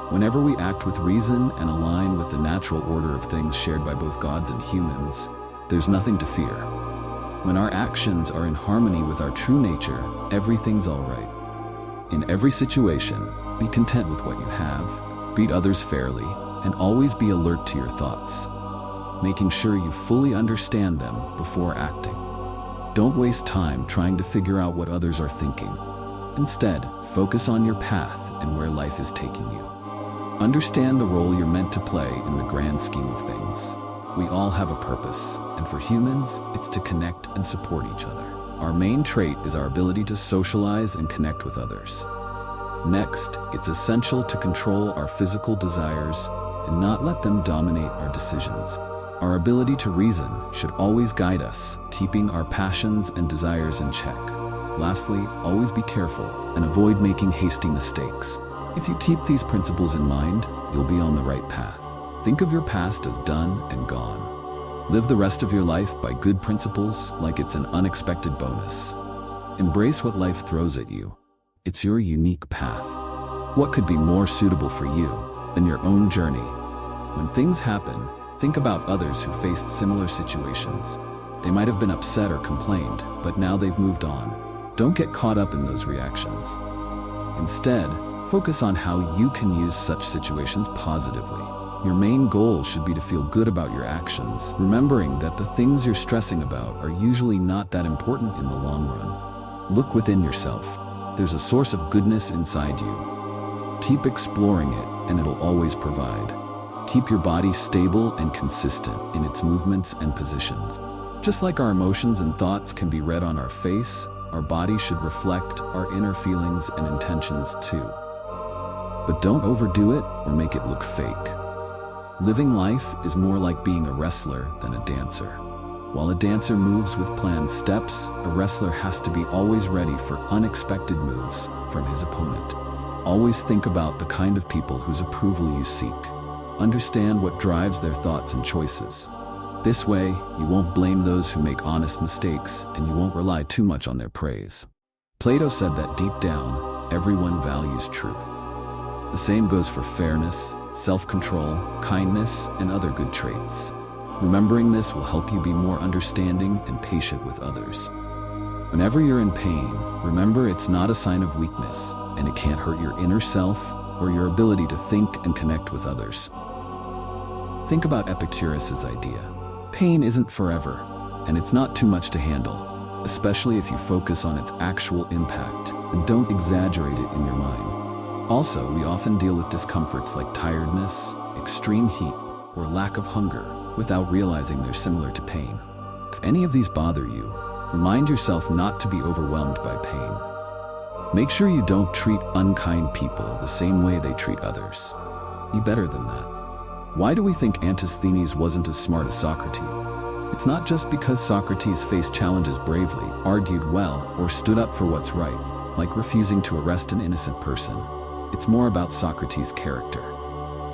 S1: Whenever we act with reason and align with the natural order of things shared by both gods and humans, there's nothing to fear. When our actions are in harmony with our true nature, everything's all right. In every situation, be content with what you have, treat others fairly, and always be alert to your thoughts, making sure you fully understand them before acting. Don't waste time trying to figure out what others are thinking. Instead, focus on your path and where life is taking you. Understand the role you're meant to play in the grand scheme of things. We all have a purpose, and for humans, it's to connect and support each other. Our main trait is our ability to socialize and connect with others. Next, it's essential to control our physical desires and not let them dominate our decisions. Our ability to reason should always guide us, keeping our passions and desires in check. Lastly, always be careful and avoid making hasty mistakes. If you keep these principles in mind, you'll be on the right path. Think of your past as done and gone. Live the rest of your life by good principles like it's an unexpected bonus. Embrace what life throws at you. It's your unique path. What could be more suitable for you than your own journey? When things happen, think about others who faced similar situations. They might have been upset or complained, but now they've moved on. Don't get caught up in those reactions. Instead, focus on how you can use such situations positively. Your main goal should be to feel good about your actions, remembering that the things you're stressing about are usually not that important in the long run. Look within yourself. There's a source of goodness inside you. Keep exploring it, and it'll always provide. Keep your body stable and consistent in its movements and positions. Just like our emotions and thoughts can be read on our face, our body should reflect our inner feelings and intentions too. But don't overdo it or make it look fake. Living life is more like being a wrestler than a dancer. While a dancer moves with planned steps, a wrestler has to be always ready for unexpected moves from his opponent. Always think about the kind of people whose approval you seek. Understand what drives their thoughts and choices. This way, you won't blame those who make honest mistakes, and you won't rely too much on their praise. Plato said that deep down, everyone values truth. The same goes for fairness, self-control, kindness, and other good traits. Remembering this will help you be more understanding and patient with others. Whenever you're in pain, remember it's not a sign of weakness, and it can't hurt your inner self or your ability to think and connect with others. Think about Epicurus's idea. Pain isn't forever, and it's not too much to handle, especially if you focus on its actual impact and don't exaggerate it in your mind. Also, we often deal with discomforts like tiredness, extreme heat, or lack of hunger without realizing they're similar to pain. If any of these bother you, remind yourself not to be overwhelmed by pain. Make sure you don't treat unkind people the same way they treat others. Be better than that. Why do we think Antisthenes wasn't as smart as Socrates? It's not just because Socrates faced challenges bravely, argued well, or stood up for what's right, like refusing to arrest an innocent person. It's more about Socrates' character.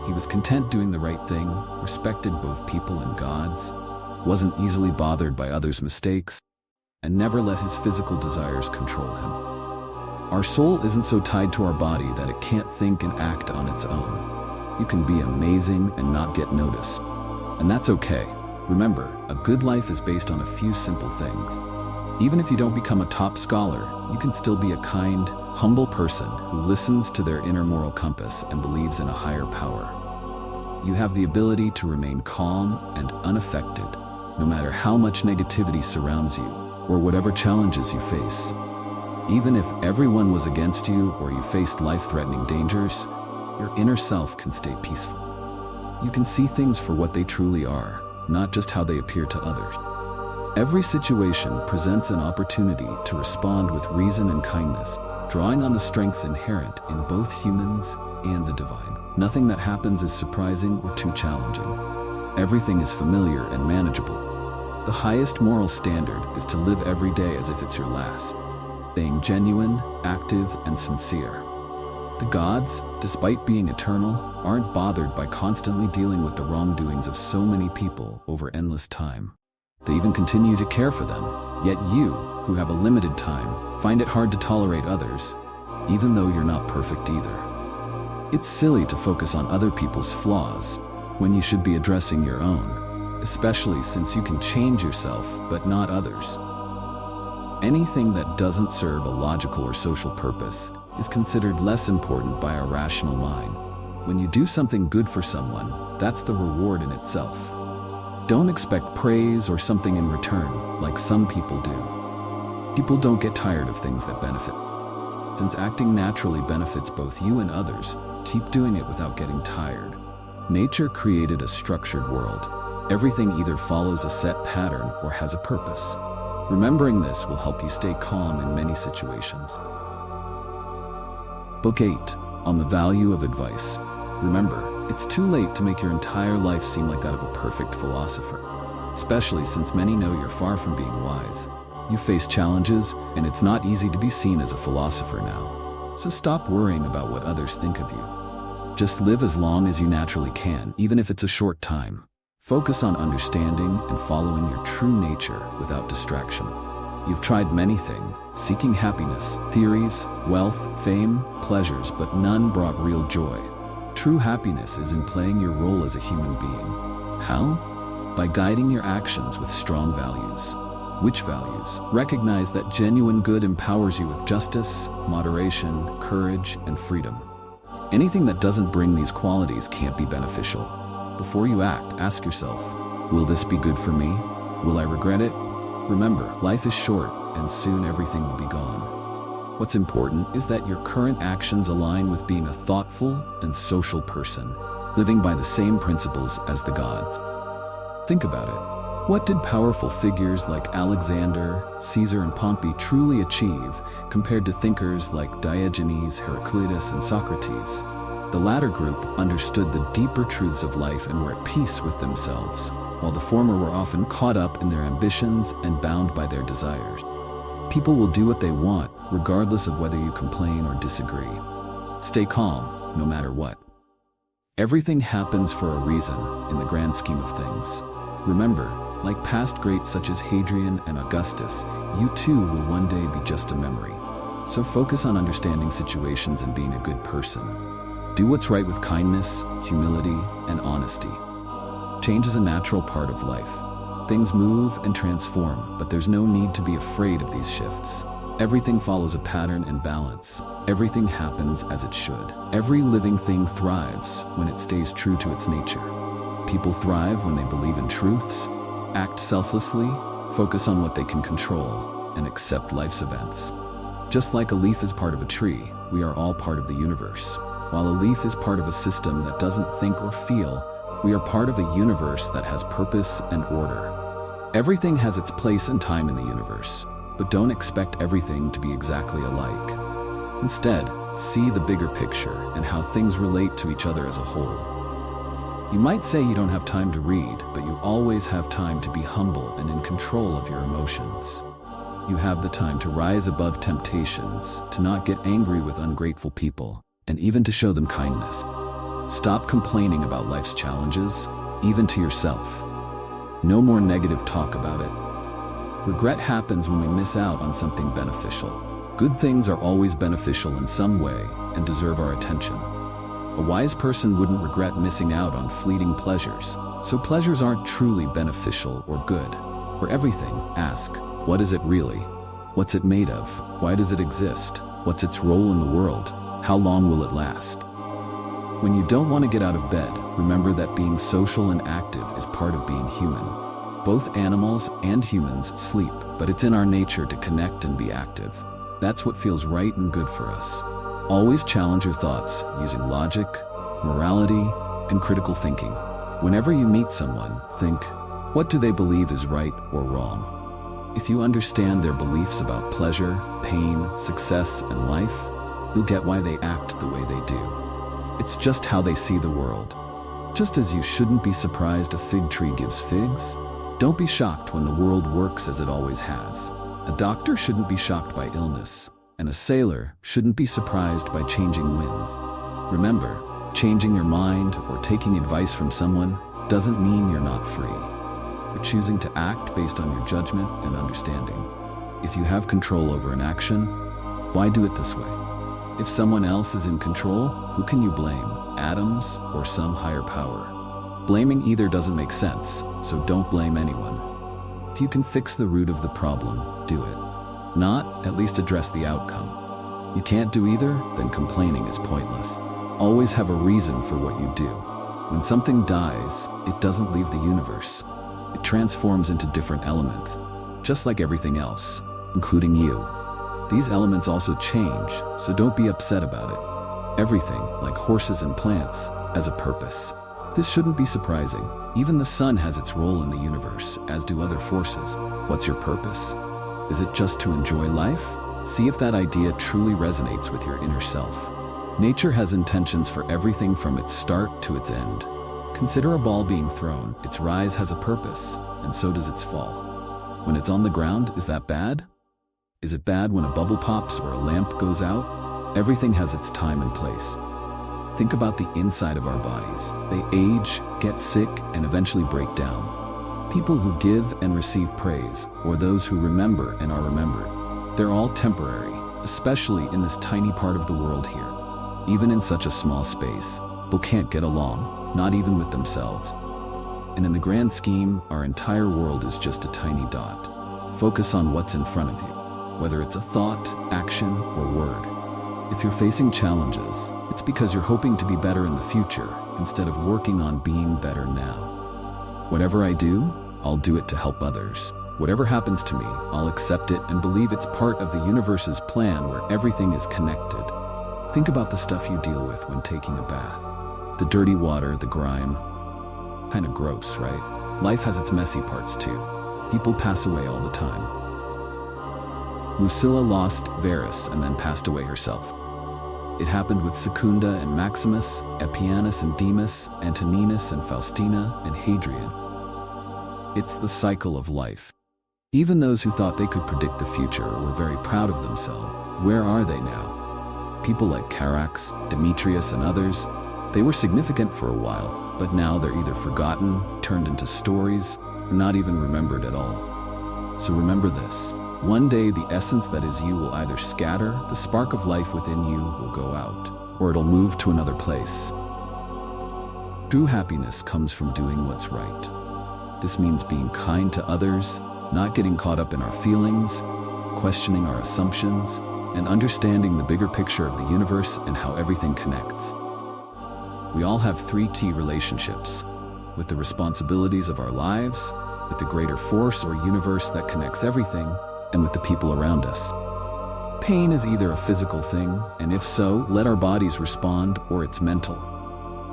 S1: He was content doing the right thing, respected both people and gods, wasn't easily bothered by others' mistakes, and never let his physical desires control him. Our soul isn't so tied to our body that it can't think and act on its own. You can be amazing and not get noticed. And that's okay. Remember, a good life is based on a few simple things. Even if you don't become a top scholar, you can still be a kind, humble person who listens to their inner moral compass and believes in a higher power. You have the ability to remain calm and unaffected, no matter how much negativity surrounds you or whatever challenges you face. Even if everyone was against you or you faced life-threatening dangers, your inner self can stay peaceful. You can see things for what they truly are, not just how they appear to others. Every situation presents an opportunity to respond with reason and kindness, drawing on the strengths inherent in both humans and the divine. Nothing that happens is surprising or too challenging. Everything is familiar and manageable. The highest moral standard is to live every day as if it's your last, staying genuine, active, and sincere. The gods, despite being eternal, aren't bothered by constantly dealing with the wrongdoings of so many people over endless time. They even continue to care for them. Yet you, who have a limited time, find it hard to tolerate others, even though you're not perfect either. It's silly to focus on other people's flaws when you should be addressing your own, especially since you can change yourself but not others. Anything that doesn't serve a logical or social purpose is considered less important by a rational mind. When you do something good for someone, that's the reward in itself. Don't expect praise or something in return, like some people do. People don't get tired of things that benefit. Since acting naturally benefits both you and others, keep doing it without getting tired. Nature created a structured world. Everything either follows a set pattern or has a purpose. Remembering this will help you stay calm in many situations. Book 8, on the value of advice. Remember, it's too late to make your entire life seem like that of a perfect philosopher, especially since many know you're far from being wise. You face challenges, and it's not easy to be seen as a philosopher now. So stop worrying about what others think of you. Just live as long as you naturally can, even if it's a short time. Focus on understanding and following your true nature without distraction. You've tried many things, seeking happiness, theories, wealth, fame, pleasures, but none brought real joy. True happiness is in playing your role as a human being. How? By guiding your actions with strong values. Which values? Recognize that genuine good empowers you with justice, moderation, courage, and freedom. Anything that doesn't bring these qualities can't be beneficial. Before you act, ask yourself, will this be good for me? Will I regret it? Remember, life is short, and soon everything will be gone. What's important is that your current actions align with being a thoughtful and social person, living by the same principles as the gods. Think about it. What did powerful figures like Alexander, Caesar, and Pompey truly achieve compared to thinkers like Diogenes, Heraclitus, and Socrates? The latter group understood the deeper truths of life and were at peace with themselves, while the former were often caught up in their ambitions and bound by their desires. People will do what they want, regardless of whether you complain or disagree. Stay calm, no matter what. Everything happens for a reason in the grand scheme of things. Remember, like past greats such as Hadrian and Augustus, you too will one day be just a memory. So focus on understanding situations and being a good person. Do what's right with kindness, humility, and honesty. Change is a natural part of life. Things move and transform, but there's no need to be afraid of these shifts. Everything follows a pattern and balance. Everything happens as it should. Every living thing thrives when it stays true to its nature. People thrive when they believe in truths, act selflessly, focus on what they can control, and accept life's events. Just like a leaf is part of a tree, we are all part of the universe. While a leaf is part of a system that doesn't think or feel, we are part of a universe that has purpose and order. Everything has its place and time in the universe, but don't expect everything to be exactly alike. Instead, see the bigger picture and how things relate to each other as a whole. You might say you don't have time to read, but you always have time to be humble and in control of your emotions. You have the time to rise above temptations, to not get angry with ungrateful people, and even to show them kindness. Stop complaining about life's challenges, even to yourself. No more negative talk about it. Regret happens when we miss out on something beneficial. Good things are always beneficial in some way and deserve our attention. A wise person wouldn't regret missing out on fleeting pleasures, so pleasures aren't truly beneficial or good. For everything, ask, what is it really? What's it made of? Why does it exist? What's its role in the world? How long will it last? When you don't want to get out of bed, remember that being social and active is part of being human. Both animals and humans sleep, but it's in our nature to connect and be active. That's what feels right and good for us. Always challenge your thoughts using logic, morality, and critical thinking. Whenever you meet someone, think, what do they believe is right or wrong? If you understand their beliefs about pleasure, pain, success, and life, you'll get why they act the way they do. It's just how they see the world. Just as you shouldn't be surprised a fig tree gives figs, don't be shocked when the world works as it always has. A doctor shouldn't be shocked by illness, and a sailor shouldn't be surprised by changing winds. Remember, changing your mind or taking advice from someone doesn't mean you're not free. You're choosing to act based on your judgment and understanding. If you have control over an action, why do it this way? If someone else is in control, who can you blame? Atoms or some higher power? Blaming either doesn't make sense, so don't blame anyone. If you can fix the root of the problem, do it. Not, at least address the outcome. You can't do either, then complaining is pointless. Always have a reason for what you do. When something dies, it doesn't leave the universe. It transforms into different elements, just like everything else, including you. These elements also change, so don't be upset about it. Everything, like horses and plants, has a purpose. This shouldn't be surprising. Even the sun has its role in the universe, as do other forces. What's your purpose? Is it just to enjoy life? See if that idea truly resonates with your inner self. Nature has intentions for everything from its start to its end. Consider a ball being thrown. Its rise has a purpose, and so does its fall. When it's on the ground, is that bad? Is it bad when a bubble pops or a lamp goes out? Everything has its time and place. Think about the inside of our bodies. They age, get sick, and eventually break down. People who give and receive praise, or those who remember and are remembered, they're all temporary, especially in this tiny part of the world here. Even in such a small space, people can't get along, not even with themselves. And in the grand scheme, our entire world is just a tiny dot. Focus on what's in front of you, whether it's a thought, action, or word. If you're facing challenges, it's because you're hoping to be better in the future instead of working on being better now. Whatever I do, I'll do it to help others. Whatever happens to me, I'll accept it and believe it's part of the universe's plan where everything is connected. Think about the stuff you deal with when taking a bath. The dirty water, the grime. Kinda gross, right? Life has its messy parts too. People pass away all the time. Lucilla lost Varus and then passed away herself. It happened with Secunda and Maximus, Epianus and Demas, Antoninus and Faustina, and Hadrian. It's the cycle of life. Even those who thought they could predict the future or were very proud of themselves, where are they now? People like Carax, Demetrius, and others, they were significant for a while, but now they're either forgotten, turned into stories, or not even remembered at all. So remember this. One day, the essence that is you will either scatter, the spark of life within you will go out, or it'll move to another place. True happiness comes from doing what's right. This means being kind to others, not getting caught up in our feelings, questioning our assumptions, and understanding the bigger picture of the universe and how everything connects. We all have three key relationships: with the responsibilities of our lives, with the greater force or universe that connects everything, and with the people around us. Pain is either a physical thing, and if so, let our bodies respond, or it's mental.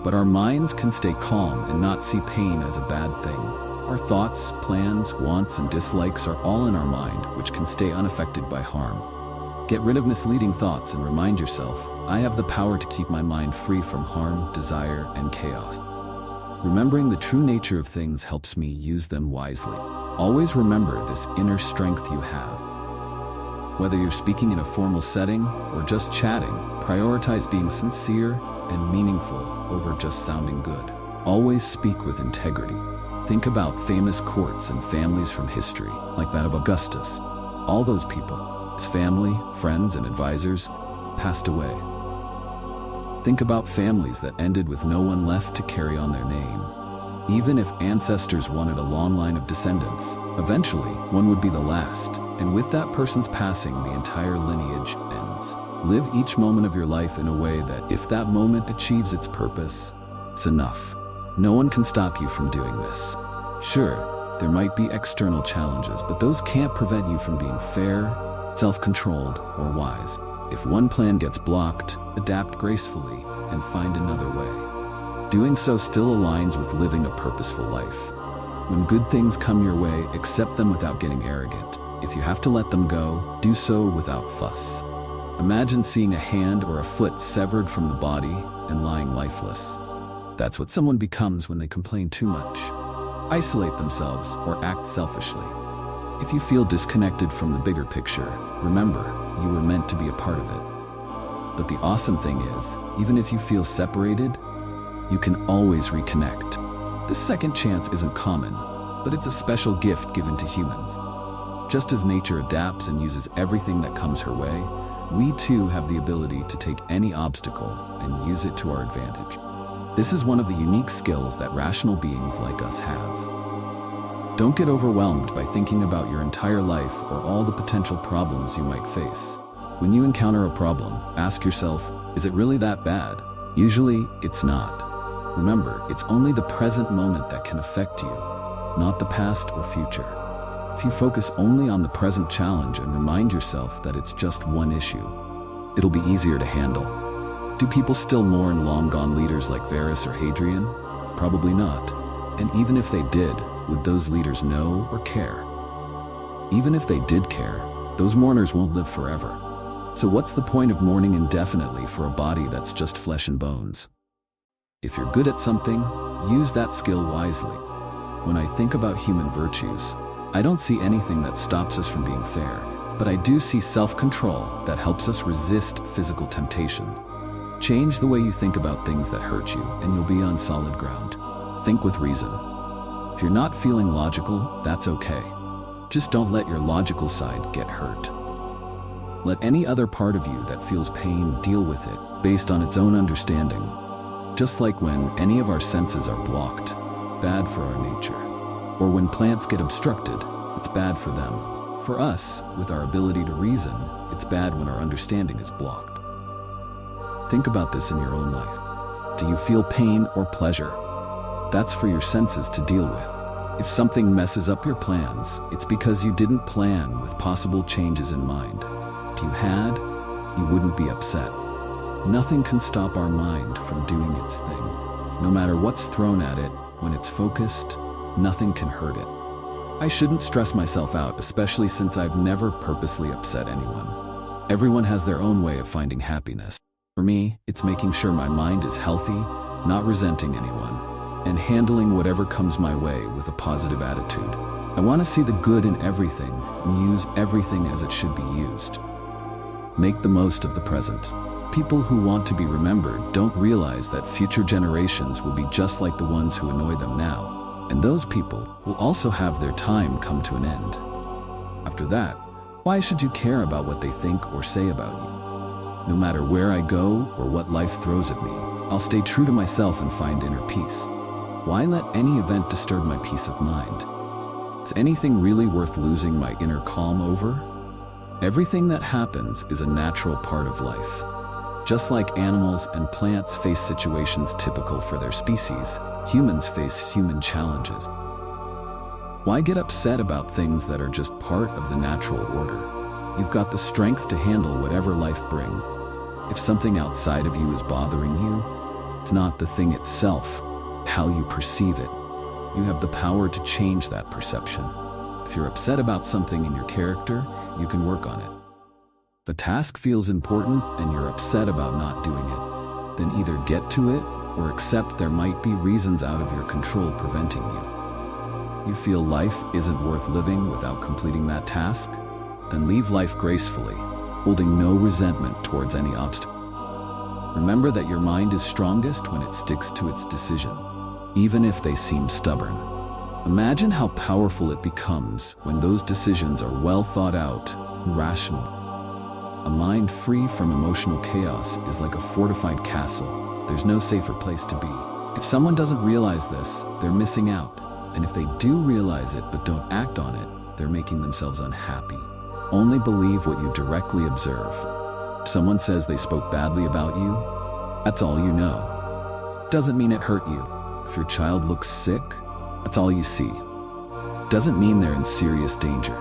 S1: But our minds can stay calm and not see pain as a bad thing. Our thoughts, plans, wants, and dislikes are all in our mind, which can stay unaffected by harm. Get rid of misleading thoughts and remind yourself, I have the power to keep my mind free from harm, desire, and chaos. Remembering the true nature of things helps me use them wisely. Always remember this inner strength you have. Whether you're speaking in a formal setting or just chatting, prioritize being sincere and meaningful over just sounding good. Always speak with integrity. Think about famous courts and families from history, like that of Augustus. All those people, his family, friends, and advisors, passed away. Think about families that ended with no one left to carry on their name. Even if ancestors wanted a long line of descendants, eventually one would be the last, and with that person's passing, the entire lineage ends. Live each moment of your life in a way that if that moment achieves its purpose, it's enough. No one can stop you from doing this. Sure, there might be external challenges, but those can't prevent you from being fair, self-controlled, or wise. If one plan gets blocked, adapt gracefully and find another way. Doing so still aligns with living a purposeful life. When good things come your way, accept them without getting arrogant. If you have to let them go, do so without fuss. Imagine seeing a hand or a foot severed from the body and lying lifeless. That's what someone becomes when they complain too much, isolate themselves, or act selfishly. If you feel disconnected from the bigger picture, remember, you were meant to be a part of it. But the awesome thing is, even if you feel separated, you can always reconnect. This second chance isn't common. but it's a special gift given to humans. Just as nature adapts and uses everything that comes her way, we too have the ability to take any obstacle and use it to our advantage. This is one of the unique skills that rational beings like us have. Don't get overwhelmed by thinking about your entire life or all the potential problems you might face. When you encounter a problem, ask yourself, is it really that bad? Usually, it's not. Remember, it's only the present moment that can affect you, not the past or future. If you focus only on the present challenge and remind yourself that it's just one issue, it'll be easier to handle. Do people still mourn long-gone leaders like Varus or Hadrian? Probably not. And even if they did, would those leaders know or care? Even if they did care, those mourners won't live forever. So what's the point of mourning indefinitely for a body that's just flesh and bones? If you're good at something, use that skill wisely. When I think about human virtues, I don't see anything that stops us from being fair, but I do see self-control that helps us resist physical temptations. Change the way you think about things that hurt you, and you'll be on solid ground. Think with reason. If you're not feeling logical, that's okay. Just don't let your logical side get hurt. Let any other part of you that feels pain deal with it based on its own understanding. Just like when any of our senses are blocked, bad for our nature. Or when plants get obstructed, it's bad for them. For us, with our ability to reason, it's bad when our understanding is blocked. Think about this in your own life. Do you feel pain or pleasure? That's for your senses to deal with. If something messes up your plans, it's because you didn't plan with possible changes in mind. If you had, you wouldn't be upset. Nothing can stop our mind from doing its thing. No matter what's thrown at it, when it's focused, nothing can hurt it. I shouldn't stress myself out, especially since I've never purposely upset anyone. Everyone has their own way of finding happiness. For me, it's making sure my mind is healthy, not resenting anyone, and handling whatever comes my way with a positive attitude. I want to see the good in everything and use everything as it should be used. Make the most of the present. People who want to be remembered don't realize that future generations will be just like the ones who annoy them now. And those people will also have their time come to an end. After that, why should you care about what they think or say about you? No matter where I go or what life throws at me, I'll stay true to myself and find inner peace. Why let any event disturb my peace of mind? Is anything really worth losing my inner calm over? Everything that happens is a natural part of life. Just like animals and plants face situations typical for their species, humans face human challenges. Why get upset about things that are just part of the natural order? You've got the strength to handle whatever life brings. If something outside of you is bothering you, it's not the thing itself, how you perceive it. You have the power to change that perception. If you're upset about something in your character, you can work on it. If the task feels important and you're upset about not doing it, then either get to it or accept there might be reasons out of your control preventing you. You feel life isn't worth living without completing that task? Then leave life gracefully, holding no resentment towards any obstacle. Remember that your mind is strongest when it sticks to its decision, even if they seem stubborn. Imagine how powerful it becomes when those decisions are well thought out and rational. A mind free from emotional chaos is like a fortified castle. There's no safer place to be. If someone doesn't realize this, they're missing out. And if they do realize it but don't act on it, they're making themselves unhappy. Only believe what you directly observe. If someone says they spoke badly about you, that's all you know. Doesn't mean it hurt you. If your child looks sick, that's all you see. Doesn't mean they're in serious danger.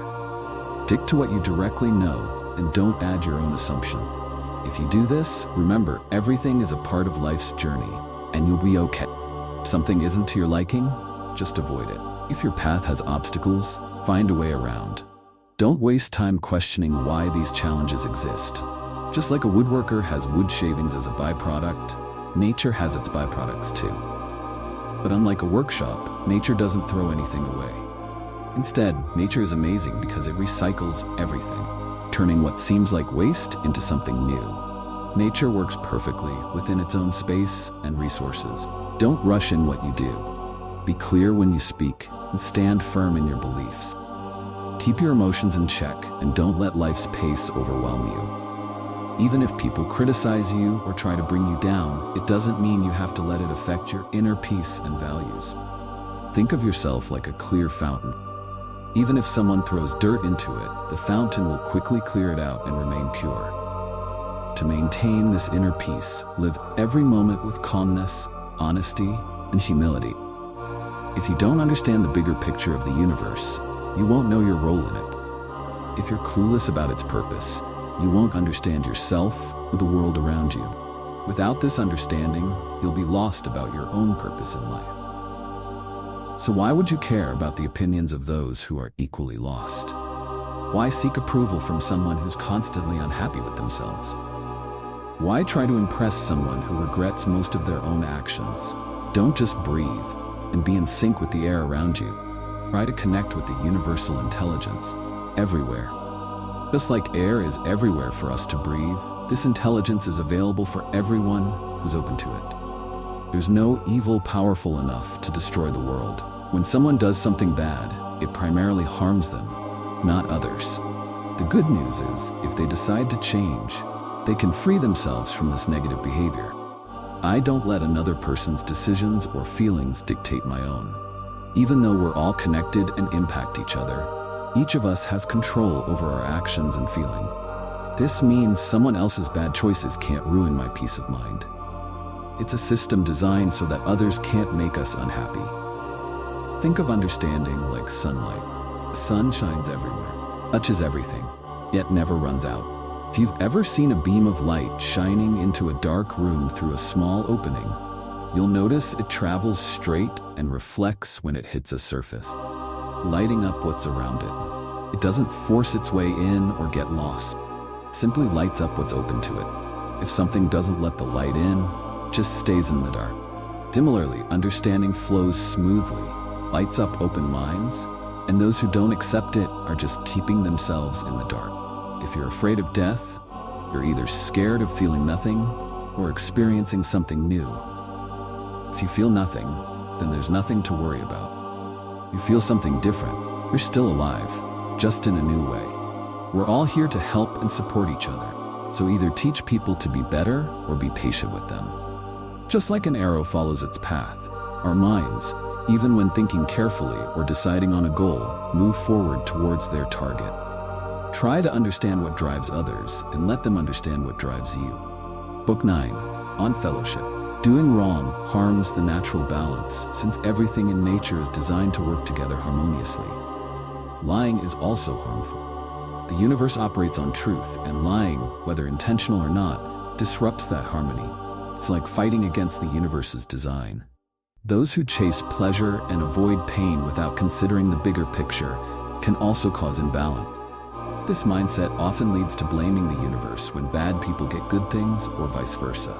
S1: Stick to what you directly know and don't add your own assumption. If you do this, remember, everything is a part of life's journey, and you'll be okay. If something isn't to your liking, just avoid it. If your path has obstacles, find a way around. Don't waste time questioning why these challenges exist. Just like a woodworker has wood shavings as a byproduct, nature has its byproducts too. But unlike a workshop, nature doesn't throw anything away. Instead, nature is amazing because it recycles everything, turning what seems like waste into something new. Nature works perfectly within its own space and resources. Don't rush in what you do. Be clear when you speak and stand firm in your beliefs. Keep your emotions in check and don't let life's pace overwhelm you. Even if people criticize you or try to bring you down, it doesn't mean you have to let it affect your inner peace and values. Think of yourself like a clear fountain. Even if someone throws dirt into it, the fountain will quickly clear it out and remain pure. To maintain this inner peace, live every moment with calmness, honesty, and humility. If you don't understand the bigger picture of the universe, you won't know your role in it. If you're clueless about its purpose, you won't understand yourself or the world around you. Without this understanding, you'll be lost about your own purpose in life. So why would you care about the opinions of those who are equally lost? Why seek approval from someone who's constantly unhappy with themselves? Why try to impress someone who regrets most of their own actions? Don't just breathe and be in sync with the air around you. Try to connect with the universal intelligence everywhere. Just like air is everywhere for us to breathe, this intelligence is available for everyone who's open to it. There's no evil powerful enough to destroy the world. When someone does something bad, it primarily harms them, not others. The good news is, if they decide to change, they can free themselves from this negative behavior. I don't let another person's decisions or feelings dictate my own. Even though we're all connected and impact each other, each of us has control over our actions and feeling. This means someone else's bad choices can't ruin my peace of mind. It's a system designed so that others can't make us unhappy. Think of understanding like sunlight. The sun shines everywhere, touches everything, yet never runs out. If you've ever seen a beam of light shining into a dark room through a small opening, you'll notice it travels straight and reflects when it hits a surface, lighting up what's around it. It doesn't force its way in or get lost. It simply lights up what's open to it. If something doesn't let the light in, it just stays in the dark. Similarly, understanding flows smoothly, lights up open minds, and those who don't accept it are just keeping themselves in the dark. If you're afraid of death, you're either scared of feeling nothing or experiencing something new. If you feel nothing, then there's nothing to worry about. You feel something different, you're still alive, just in a new way. We're all here to help and support each other, so either teach people to be better or be patient with them. Just like an arrow follows its path, our minds, even when thinking carefully or deciding on a goal, move forward towards their target. Try to understand what drives others and let them understand what drives you. Book 9, On Fellowship. Doing wrong harms the natural balance, since everything in nature is designed to work together harmoniously. Lying is also harmful. The universe operates on truth, and lying, whether intentional or not, disrupts that harmony. It's like fighting against the universe's design. Those who chase pleasure and avoid pain without considering the bigger picture can also cause imbalance. This mindset often leads to blaming the universe when bad people get good things, or vice versa.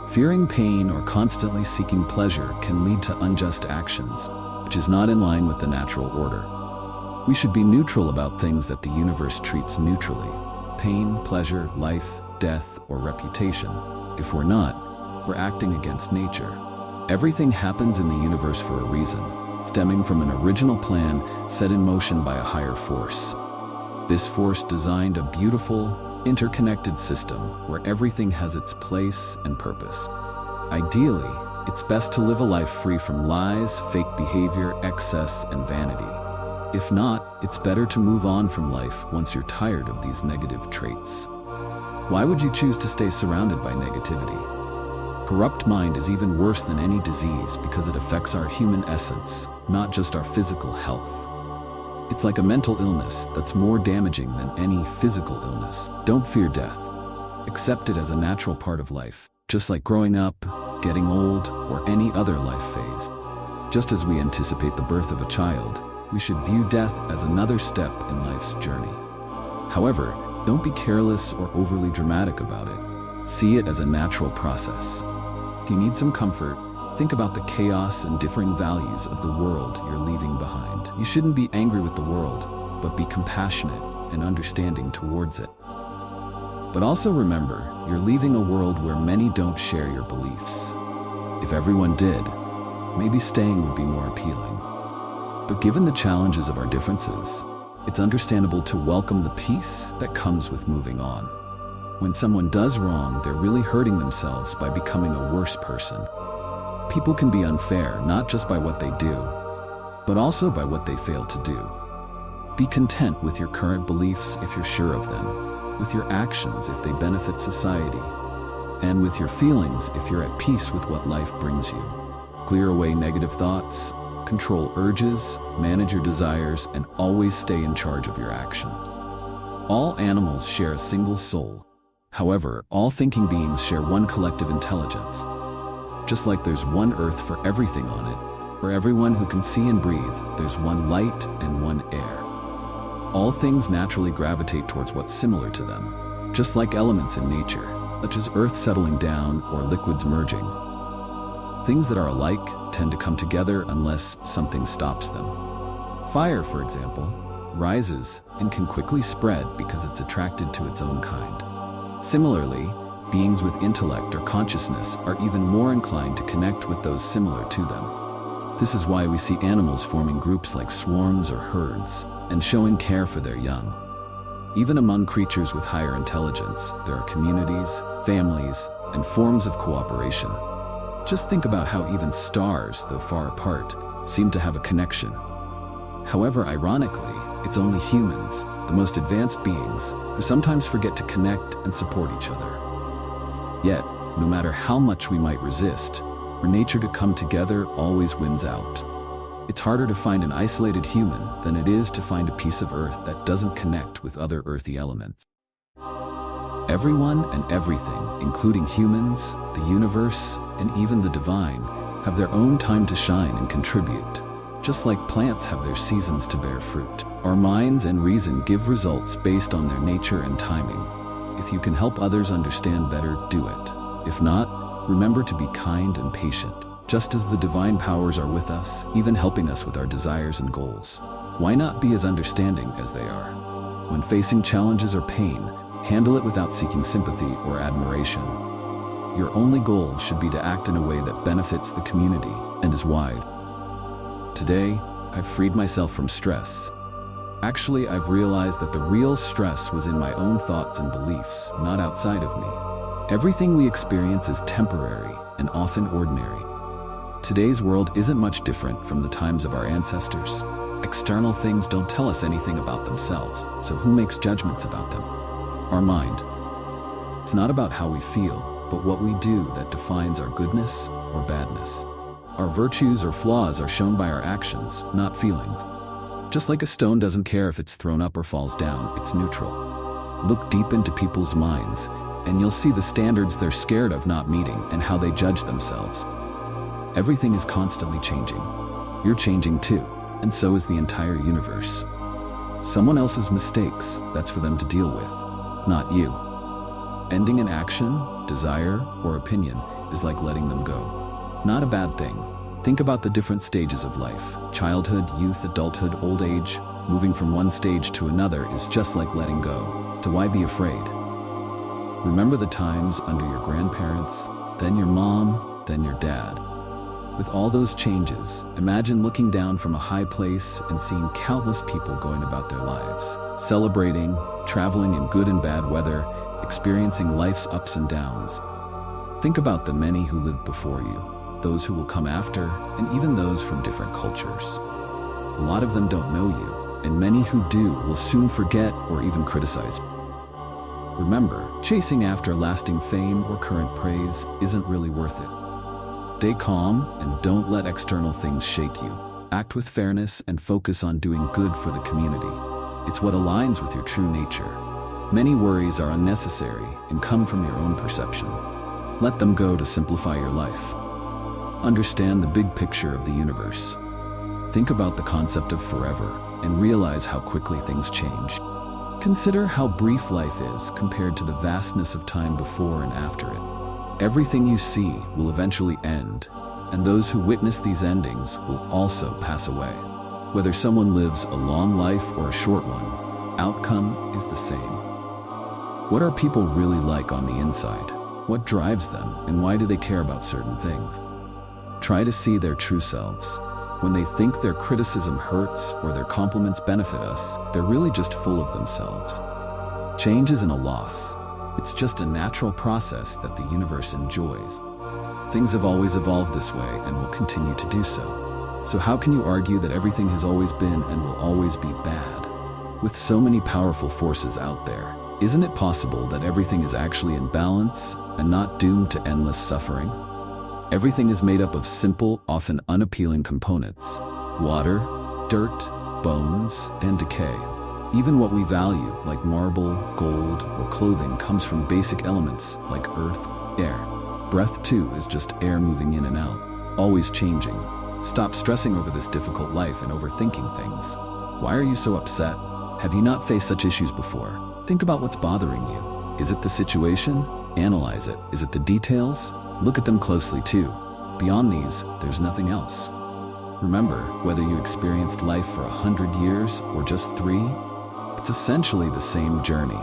S1: Fearing pain or constantly seeking pleasure can lead to unjust actions, which is not in line with the natural order. We should be neutral about things that the universe treats neutrally: pain, pleasure, life, death, or reputation. If we're not, we're acting against nature. Everything happens in the universe for a reason, stemming from an original plan set in motion by a higher force. This force designed a beautiful, interconnected system where everything has its place and purpose. Ideally, it's best to live a life free from lies, fake behavior, excess, and vanity. If not, it's better to move on from life once you're tired of these negative traits. Why would you choose to stay surrounded by negativity? Corrupt mind is even worse than any disease because it affects our human essence, not just our physical health. It's like a mental illness that's more damaging than any physical illness. Don't fear death. Accept it as a natural part of life, just like growing up, getting old, or any other life phase. Just as we anticipate the birth of a child, we should view death as another step in life's journey. However, don't be careless or overly dramatic about it. See it as a natural process. If you need some comfort, think about the chaos and differing values of the world you're leaving behind. You shouldn't be angry with the world, but be compassionate and understanding towards it. But also remember, you're leaving a world where many don't share your beliefs. If everyone did, maybe staying would be more appealing. But given the challenges of our differences, it's understandable to welcome the peace that comes with moving on. When someone does wrong, they're really hurting themselves by becoming a worse person. People can be unfair, not just by what they do, but also by what they fail to do. Be content with your current beliefs if you're sure of them, with your actions if they benefit society, and with your feelings if you're at peace with what life brings you. Clear away negative thoughts, control urges, manage your desires, and always stay in charge of your actions. All animals share a single soul. However, all thinking beings share one collective intelligence. Just like there's one earth for everything on it, for everyone who can see and breathe, there's one light and one air. All things naturally gravitate towards what's similar to them, just like elements in nature, such as earth settling down or liquids merging. Things that are alike tend to come together unless something stops them. Fire, for example, rises and can quickly spread because it's attracted to its own kind. Similarly, beings with intellect or consciousness are even more inclined to connect with those similar to them. This is why we see animals forming groups like swarms or herds and showing care for their young. Even among creatures with higher intelligence, there are communities, families, and forms of cooperation. Just think about how even stars, though far apart, seem to have a connection. However, ironically, it's only humans, the most advanced beings, who sometimes forget to connect and support each other. Yet, no matter how much we might resist, for nature to come together always wins out. It's harder to find an isolated human than it is to find a piece of earth that doesn't connect with other earthy elements. Everyone and everything, including humans, the universe, and even the divine, have their own time to shine and contribute. Just like plants have their seasons to bear fruit, our minds and reason give results based on their nature and timing. If you can help others understand better, do it. If not, remember to be kind and patient, just as the divine powers are with us, even helping us with our desires and goals. Why not be as understanding as they are? When facing challenges or pain, handle it without seeking sympathy or admiration. Your only goal should be to act in a way that benefits the community and is wise. Today, I've freed myself from stress. Actually, I've realized that the real stress was in my own thoughts and beliefs, not outside of me. Everything we experience is temporary and often ordinary. Today's world isn't much different from the times of our ancestors. External things don't tell us anything about themselves, so who makes judgments about them? Our mind. It's not about how we feel, but what we do that defines our goodness or badness. Our virtues or flaws are shown by our actions, not feelings. Just like a stone doesn't care if it's thrown up or falls down, it's neutral. Look deep into people's minds, and you'll see the standards they're scared of not meeting and how they judge themselves. Everything is constantly changing. You're changing too, and so is the entire universe. Someone else's mistakes, that's for them to deal with, not you. Ending an action, desire, or opinion is like letting them go. Not a bad thing. Think about the different stages of life. Childhood, youth, adulthood, old age. Moving from one stage to another is just like letting go. So why be afraid? Remember the times under your grandparents, then your mom, then your dad. With all those changes, imagine looking down from a high place and seeing countless people going about their lives, celebrating, traveling in good and bad weather, experiencing life's ups and downs. Think about the many who lived before you, those who will come after, and even those from different cultures. A lot of them don't know you, and many who do will soon forget or even criticize you. Remember, chasing after lasting fame or current praise isn't really worth it. Stay calm and don't let external things shake you. Act with fairness and focus on doing good for the community. It's what aligns with your true nature. Many worries are unnecessary and come from your own perception. Let them go to simplify your life. Understand the big picture of the universe. Think about the concept of forever and realize how quickly things change. Consider how brief life is compared to the vastness of time before and after it. Everything you see will eventually end, and those who witness these endings will also pass away. Whether someone lives a long life or a short one, outcome is the same. What are people really like on the inside? What drives them, and why do they care about certain things? Try to see their true selves. When they think their criticism hurts or their compliments benefit us, they're really just full of themselves. Change isn't a loss. It's just a natural process that the universe enjoys. Things have always evolved this way and will continue to do so. So how can you argue that everything has always been and will always be bad? With so many powerful forces out there, isn't it possible that everything is actually in balance and not doomed to endless suffering? Everything is made up of simple, often unappealing components: water, dirt, bones, and decay. Even what we value, like marble, gold, or clothing, comes from basic elements like earth, air. Breath, too, is just air moving in and out, always changing. Stop stressing over this difficult life and overthinking things. Why are you so upset? Have you not faced such issues before? Think about what's bothering you. Is it the situation? Analyze it. Is it the details? Look at them closely too. Beyond these, there's nothing else. Remember, whether you experienced life for 100 years or just 3, it's essentially the same journey.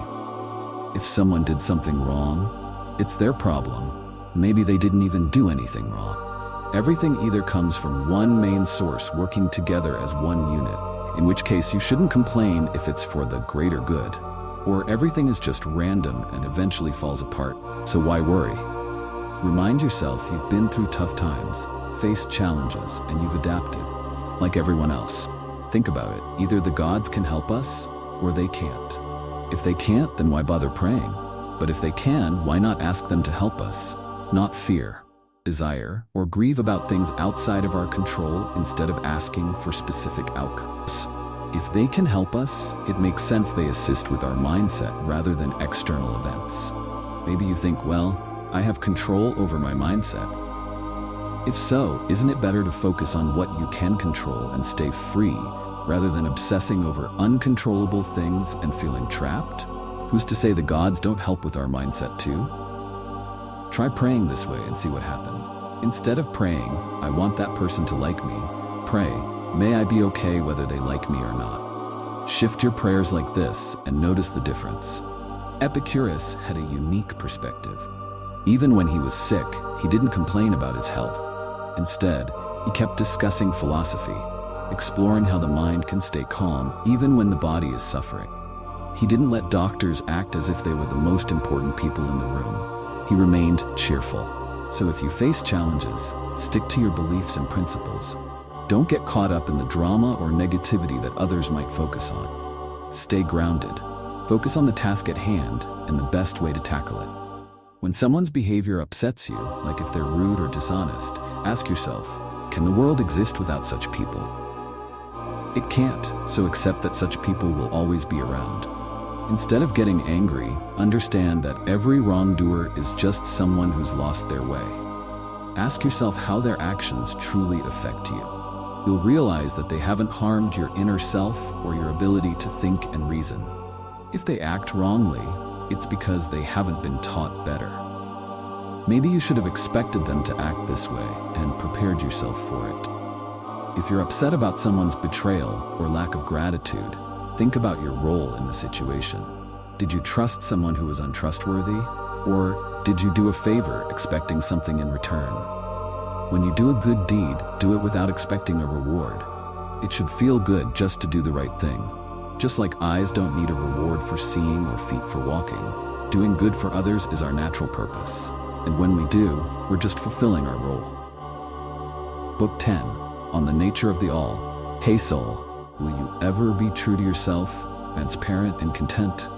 S1: If someone did something wrong, it's their problem. Maybe they didn't even do anything wrong. Everything either comes from one main source working together as one unit, in which case you shouldn't complain if it's for the greater good, or everything is just random and eventually falls apart, so why worry? Remind yourself you've been through tough times, faced challenges, and you've adapted. Like everyone else. Think about it. Either the gods can help us, or they can't. If they can't, then why bother praying? But if they can, why not ask them to help us? Not fear, desire, or grieve about things outside of our control instead of asking for specific outcomes. If they can help us, it makes sense they assist with our mindset rather than external events. Maybe you think, well, I have control over my mindset. If so, isn't it better to focus on what you can control and stay free, rather than obsessing over uncontrollable things and feeling trapped? Who's to say the gods don't help with our mindset too? Try praying this way and see what happens. Instead of praying, I want that person to like me, pray, may I be okay whether they like me or not. Shift your prayers like this and notice the difference. Epicurus had a unique perspective. Even when he was sick, he didn't complain about his health. Instead, he kept discussing philosophy, exploring how the mind can stay calm even when the body is suffering. He didn't let doctors act as if they were the most important people in the room. He remained cheerful. So if you face challenges, stick to your beliefs and principles. Don't get caught up in the drama or negativity that others might focus on. Stay grounded. Focus on the task at hand and the best way to tackle it. When someone's behavior upsets you, like if they're rude or dishonest, ask yourself, can the world exist without such people? It can't, so accept that such people will always be around. Instead of getting angry, understand that every wrongdoer is just someone who's lost their way. Ask yourself how their actions truly affect you. You'll realize that they haven't harmed your inner self or your ability to think and reason. If they act wrongly, it's because they haven't been taught better. Maybe you should have expected them to act this way and prepared yourself for it. If you're upset about someone's betrayal or lack of gratitude, think about your role in the situation. Did you trust someone who was untrustworthy? Or did you do a favor expecting something in return? When you do a good deed, do it without expecting a reward. It should feel good just to do the right thing. Just like eyes don't need a reward for seeing or feet for walking, doing good for others is our natural purpose. And when we do, we're just fulfilling our role. Book 10, On the Nature of the All. Hey soul, will you ever be true to yourself, transparent and content?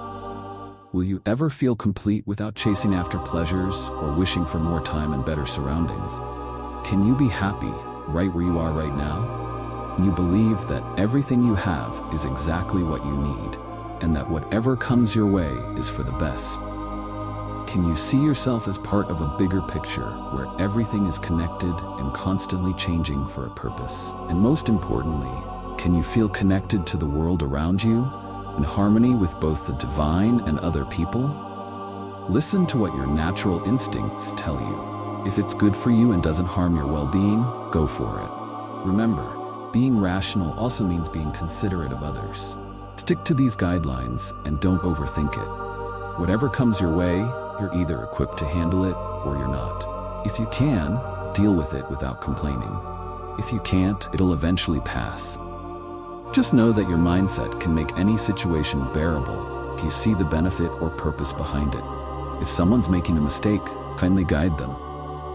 S1: Will you ever feel complete without chasing after pleasures or wishing for more time and better surroundings? Can you be happy right where you are right now? You believe that everything you have is exactly what you need, and that whatever comes your way is for the best. Can you see yourself as part of a bigger picture where everything is connected and constantly changing for a purpose? And most importantly, can you feel connected to the world around you, in harmony with both the divine and other people? Listen to what your natural instincts tell you. If it's good for you and doesn't harm your well-being, go for it. Remember, being rational also means being considerate of others. Stick to these guidelines and don't overthink it. Whatever comes your way, you're either equipped to handle it or you're not. If you can, deal with it without complaining. If you can't, it'll eventually pass. Just know that your mindset can make any situation bearable if you see the benefit or purpose behind it. If someone's making a mistake, kindly guide them.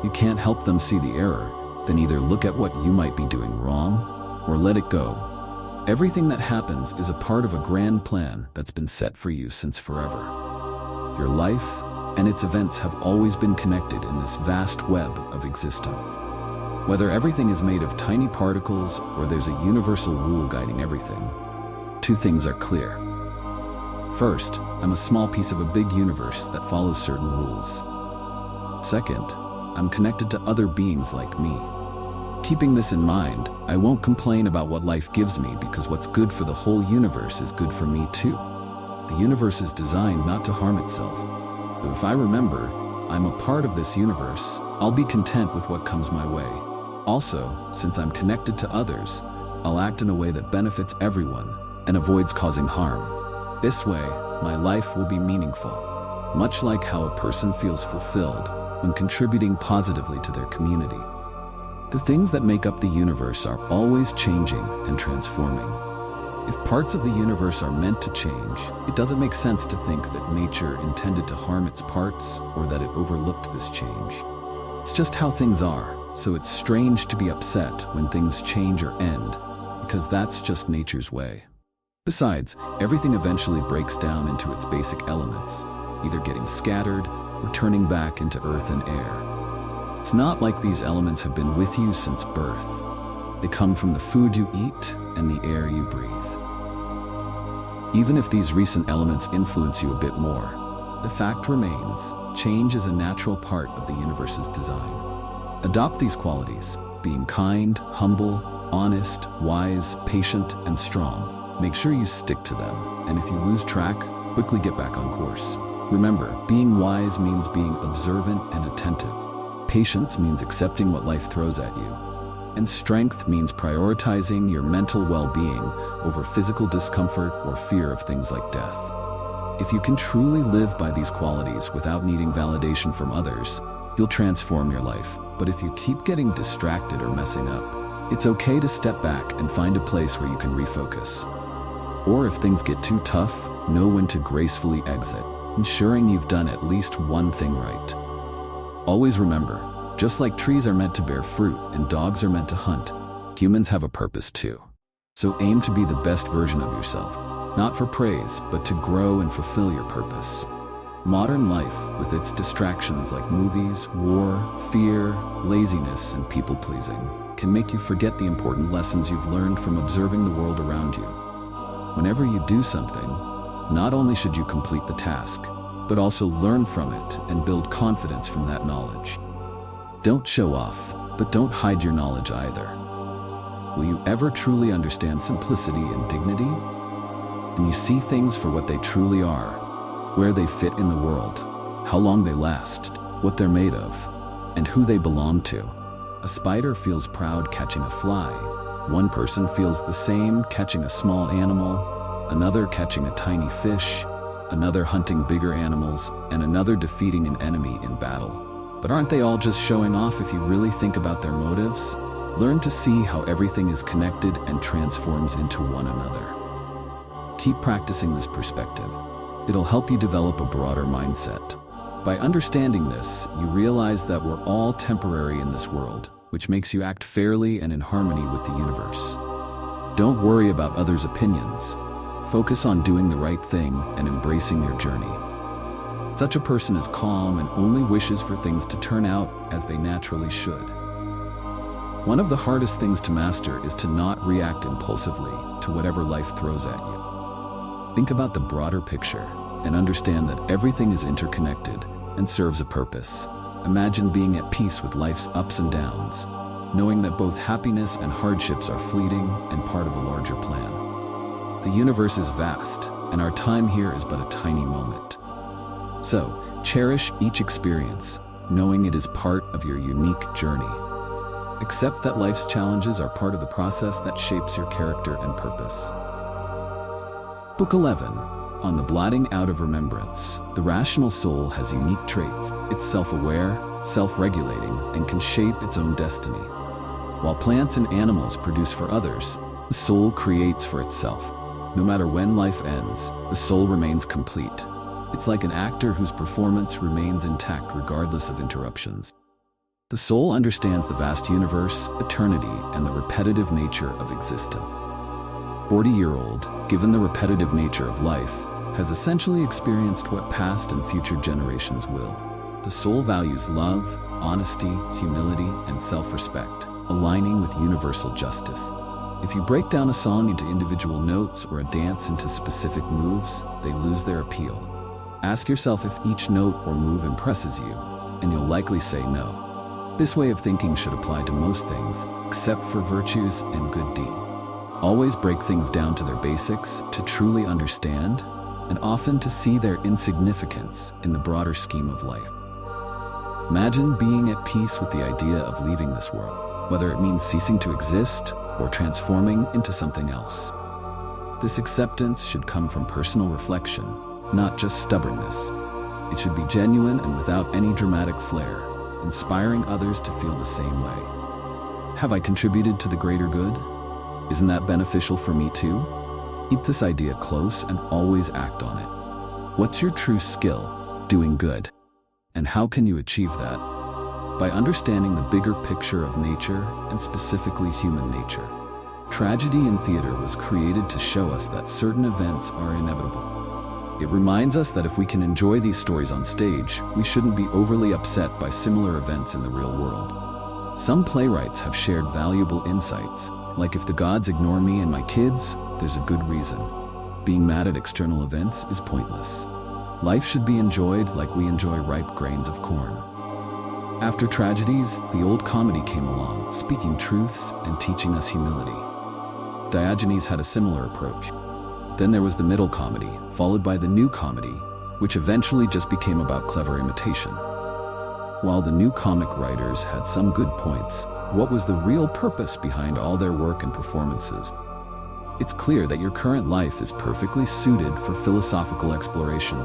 S1: You can't help them see the error, then either look at what you might be doing wrong or let it go. Everything that happens is a part of a grand plan that's been set for you since forever. Your life and its events have always been connected in this vast web of existence. Whether everything is made of tiny particles or there's a universal rule guiding everything, two things are clear. First, I'm a small piece of a big universe that follows certain rules. Second, I'm connected to other beings like me. Keeping this in mind, I won't complain about what life gives me because what's good for the whole universe is good for me too. The universe is designed not to harm itself. So if I remember, I'm a part of this universe, I'll be content with what comes my way. Also, since I'm connected to others, I'll act in a way that benefits everyone and avoids causing harm. This way, my life will be meaningful, much like how a person feels fulfilled when contributing positively to their community. The things that make up the universe are always changing and transforming. If parts of the universe are meant to change, it doesn't make sense to think that nature intended to harm its parts or that it overlooked this change. It's just how things are, so it's strange to be upset when things change or end, because that's just nature's way. Besides, everything eventually breaks down into its basic elements, either getting scattered or turning back into earth and air. It's not like these elements have been with you since birth. They come from the food you eat and the air you breathe. Even if these recent elements influence you a bit more, the fact remains, change is a natural part of the universe's design. Adopt these qualities, being kind, humble, honest, wise, patient, and strong. Make sure you stick to them, and if you lose track, quickly get back on course. Remember, being wise means being observant and attentive. Patience means accepting what life throws at you. And strength means prioritizing your mental well-being over physical discomfort or fear of things like death. If you can truly live by these qualities without needing validation from others, you'll transform your life. But if you keep getting distracted or messing up, it's okay to step back and find a place where you can refocus. Or if things get too tough, know when to gracefully exit, ensuring you've done at least one thing right. Always remember, just like trees are meant to bear fruit and dogs are meant to hunt, humans have a purpose too. So aim to be the best version of yourself, not for praise, but to grow and fulfill your purpose. Modern life, with its distractions like movies, war, fear, laziness, and people-pleasing, can make you forget the important lessons you've learned from observing the world around you. Whenever you do something, not only should you complete the task, but also learn from it and build confidence from that knowledge. Don't show off, but don't hide your knowledge either. Will you ever truly understand simplicity and dignity? When you see things for what they truly are, where they fit in the world, how long they last, what they're made of, and who they belong to. A spider feels proud catching a fly. One person feels the same catching a small animal, another catching a tiny fish, another hunting bigger animals, and another defeating an enemy in battle. But aren't they all just showing off if you really think about their motives? Learn to see how everything is connected and transforms into one another. Keep practicing this perspective. It'll help you develop a broader mindset. By understanding this, you realize that we're all temporary in this world, which makes you act fairly and in harmony with the universe. Don't worry about others' opinions. Focus on doing the right thing and embracing your journey. Such a person is calm and only wishes for things to turn out as they naturally should. One of the hardest things to master is to not react impulsively to whatever life throws at you. Think about the broader picture and understand that everything is interconnected and serves a purpose. Imagine being at peace with life's ups and downs, knowing that both happiness and hardships are fleeting and part of a larger plan. The universe is vast, and our time here is but a tiny moment. So, cherish each experience, knowing it is part of your unique journey. Accept that life's challenges are part of the process that shapes your character and purpose. Book 11, On the blotting out of remembrance, the rational soul has unique traits. It's self-aware, self-regulating, and can shape its own destiny. While plants and animals produce for others, the soul creates for itself. No matter when life ends, the soul remains complete. It's like an actor whose performance remains intact regardless of interruptions. The soul understands the vast universe, eternity, and the repetitive nature of existence. 40-year-old, given the repetitive nature of life, has essentially experienced what past and future generations will. The soul values love, honesty, humility, and self-respect, aligning with universal justice. If you break down a song into individual notes or a dance into specific moves, they lose their appeal. Ask yourself if each note or move impresses you, and you'll likely say no. This way of thinking should apply to most things, except for virtues and good deeds. Always break things down to their basics to truly understand, and often to see their insignificance in the broader scheme of life. Imagine being at peace with the idea of leaving this world, whether it means ceasing to exist or transforming into something else. This acceptance should come from personal reflection, not just stubbornness. It should be genuine and without any dramatic flair, inspiring others to feel the same way. Have I contributed to the greater good? Isn't that beneficial for me too? Keep this idea close and always act on it. What's your true skill? Doing good. And how can you achieve that? By understanding the bigger picture of nature and specifically human nature. Tragedy in theater was created to show us that certain events are inevitable. It reminds us that if we can enjoy these stories on stage, we shouldn't be overly upset by similar events in the real world. Some playwrights have shared valuable insights, like if the gods ignore me and my kids, there's a good reason. Being mad at external events is pointless. Life should be enjoyed like we enjoy ripe grains of corn. After tragedies, the old comedy came along, speaking truths and teaching us humility. Diogenes had a similar approach. Then there was the middle comedy, followed by the new comedy, which eventually just became about clever imitation. While the new comic writers had some good points, what was the real purpose behind all their work and performances? It's clear that your current life is perfectly suited for philosophical exploration.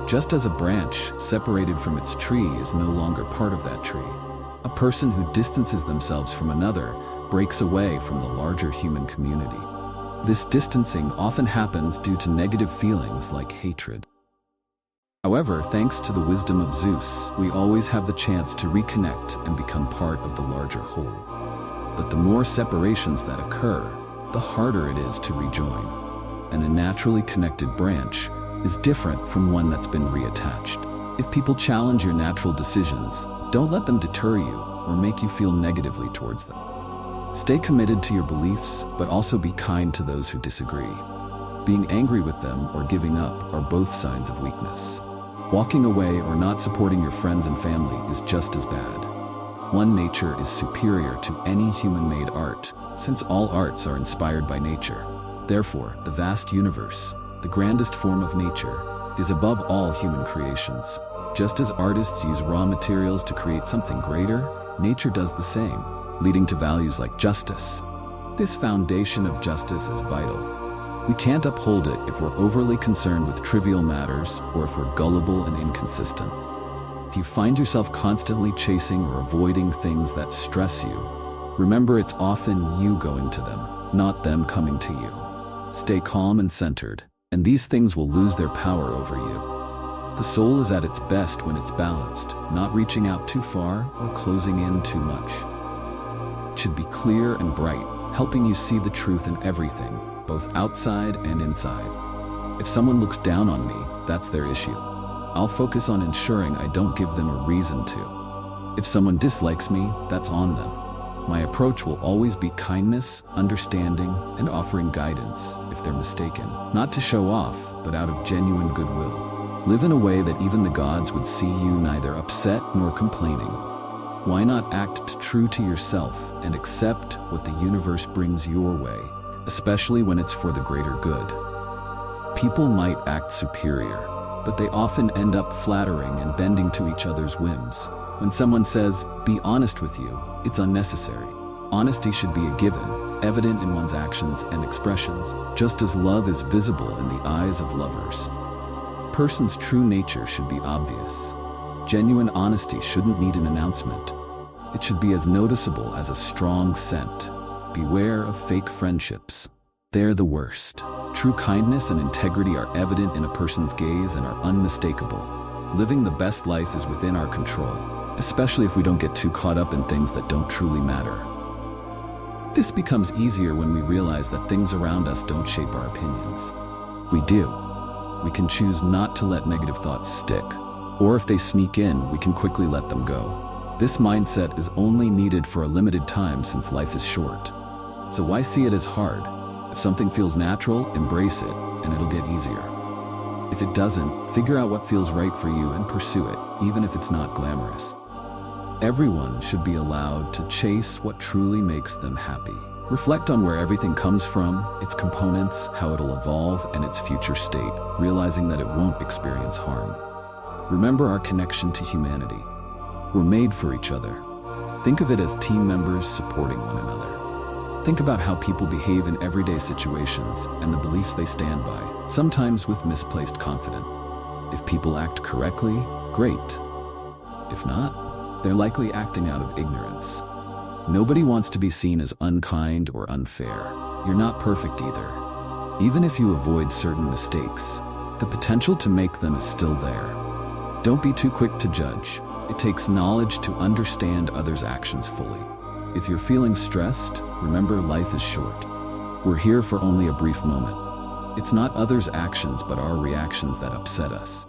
S1: Just as a branch separated from its tree is no longer part of that tree, a person who distances themselves from another breaks away from the larger human community. This distancing often happens due to negative feelings like hatred. However, thanks to the wisdom of Zeus, we always have the chance to reconnect and become part of the larger whole. But the more separations that occur, the harder it is to rejoin. And a naturally connected branch is different from one that's been reattached. If people challenge your natural decisions, don't let them deter you or make you feel negatively towards them. Stay committed to your beliefs, but also be kind to those who disagree. Being angry with them or giving up are both signs of weakness. Walking away or not supporting your friends and family is just as bad. One nature is superior to any human-made art, since all arts are inspired by nature. Therefore, the vast universe, the grandest form of nature, is above all human creations. Just as artists use raw materials to create something greater, nature does the same, leading to values like justice. This foundation of justice is vital. We can't uphold it if we're overly concerned with trivial matters or if we're gullible and inconsistent. If you find yourself constantly chasing or avoiding things that stress you, remember it's often you going to them, not them coming to you. Stay calm and centered, and these things will lose their power over you. The soul is at its best when it's balanced, not reaching out too far or closing in too much. It should be clear and bright, helping you see the truth in everything, both outside and inside. If someone looks down on me, that's their issue. I'll focus on ensuring I don't give them a reason to. If someone dislikes me, that's on them. My approach will always be kindness, understanding, and offering guidance if they're mistaken. Not to show off, but out of genuine goodwill. Live in a way that even the gods would see you neither upset nor complaining. Why not act true to yourself and accept what the universe brings your way, especially when it's for the greater good? People might act superior, but they often end up flattering and bending to each other's whims. When someone says, "Be honest with you," it's unnecessary. Honesty should be a given, evident in one's actions and expressions, just as love is visible in the eyes of lovers. A person's true nature should be obvious. Genuine honesty shouldn't need an announcement. It should be as noticeable as a strong scent. Beware of fake friendships. They're the worst. True kindness and integrity are evident in a person's gaze and are unmistakable. Living the best life is within our control, especially if we don't get too caught up in things that don't truly matter. This becomes easier when we realize that things around us don't shape our opinions. We do. We can choose not to let negative thoughts stick, or if they sneak in, we can quickly let them go. This mindset is only needed for a limited time since life is short. So why see it as hard? If something feels natural, embrace it, and it'll get easier. If it doesn't, figure out what feels right for you and pursue it, even if it's not glamorous. Everyone should be allowed to chase what truly makes them happy. Reflect on where everything comes from, its components, how it'll evolve, and its future state, realizing that it won't experience harm. Remember our connection to humanity. We're made for each other. Think of it as team members supporting one another. Think about how people behave in everyday situations and the beliefs they stand by, sometimes with misplaced confidence. If people act correctly, great. If not, they're likely acting out of ignorance. Nobody wants to be seen as unkind or unfair. You're not perfect either. Even if you avoid certain mistakes, the potential to make them is still there. Don't be too quick to judge. It takes knowledge to understand others' actions fully. If you're feeling stressed, remember life is short. We're here for only a brief moment. It's not others' actions but our reactions that upset us.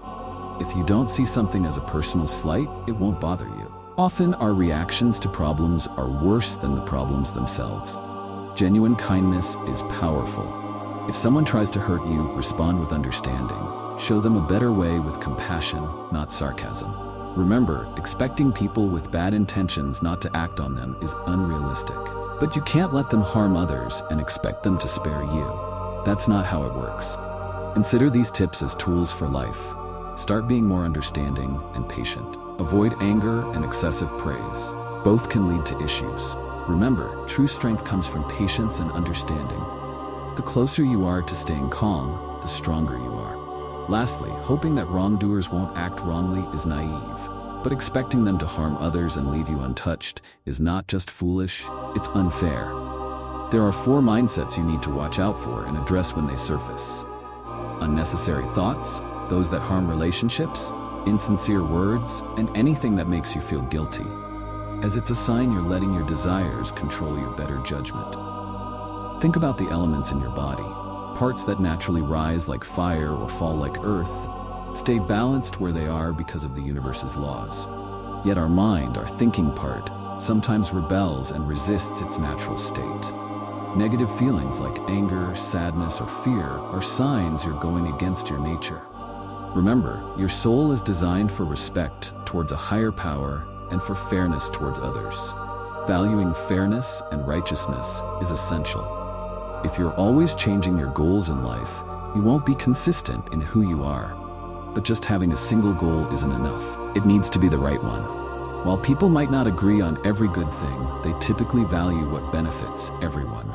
S1: If you don't see something as a personal slight, it won't bother you. Often our reactions to problems are worse than the problems themselves. Genuine kindness is powerful. If someone tries to hurt you, respond with understanding. Show them a better way with compassion, not sarcasm. Remember, expecting people with bad intentions not to act on them is unrealistic. But you can't let them harm others and expect them to spare you. That's not how it works. Consider these tips as tools for life. Start being more understanding and patient. Avoid anger and excessive praise. Both can lead to issues. Remember, true strength comes from patience and understanding. The closer you are to staying calm, the stronger you are. Lastly, hoping that wrongdoers won't act wrongly is naive. But expecting them to harm others and leave you untouched is not just foolish, it's unfair. There are 4 mindsets you need to watch out for and address when they surface. Unnecessary thoughts, those that harm relationships, insincere words, and anything that makes you feel guilty, as it's a sign you're letting your desires control your better judgment. Think about the elements in your body. Parts that naturally rise like fire or fall like earth stay balanced where they are because of the universe's laws. Yet our mind, our thinking part, sometimes rebels and resists its natural state. Negative feelings like anger, sadness, or fear are signs you're going against your nature. Remember, your soul is designed for respect towards a higher power and for fairness towards others. Valuing fairness and righteousness is essential. If you're always changing your goals in life, you won't be consistent in who you are. But just having a single goal isn't enough. It needs to be the right one. While people might not agree on every good thing, they typically value what benefits everyone.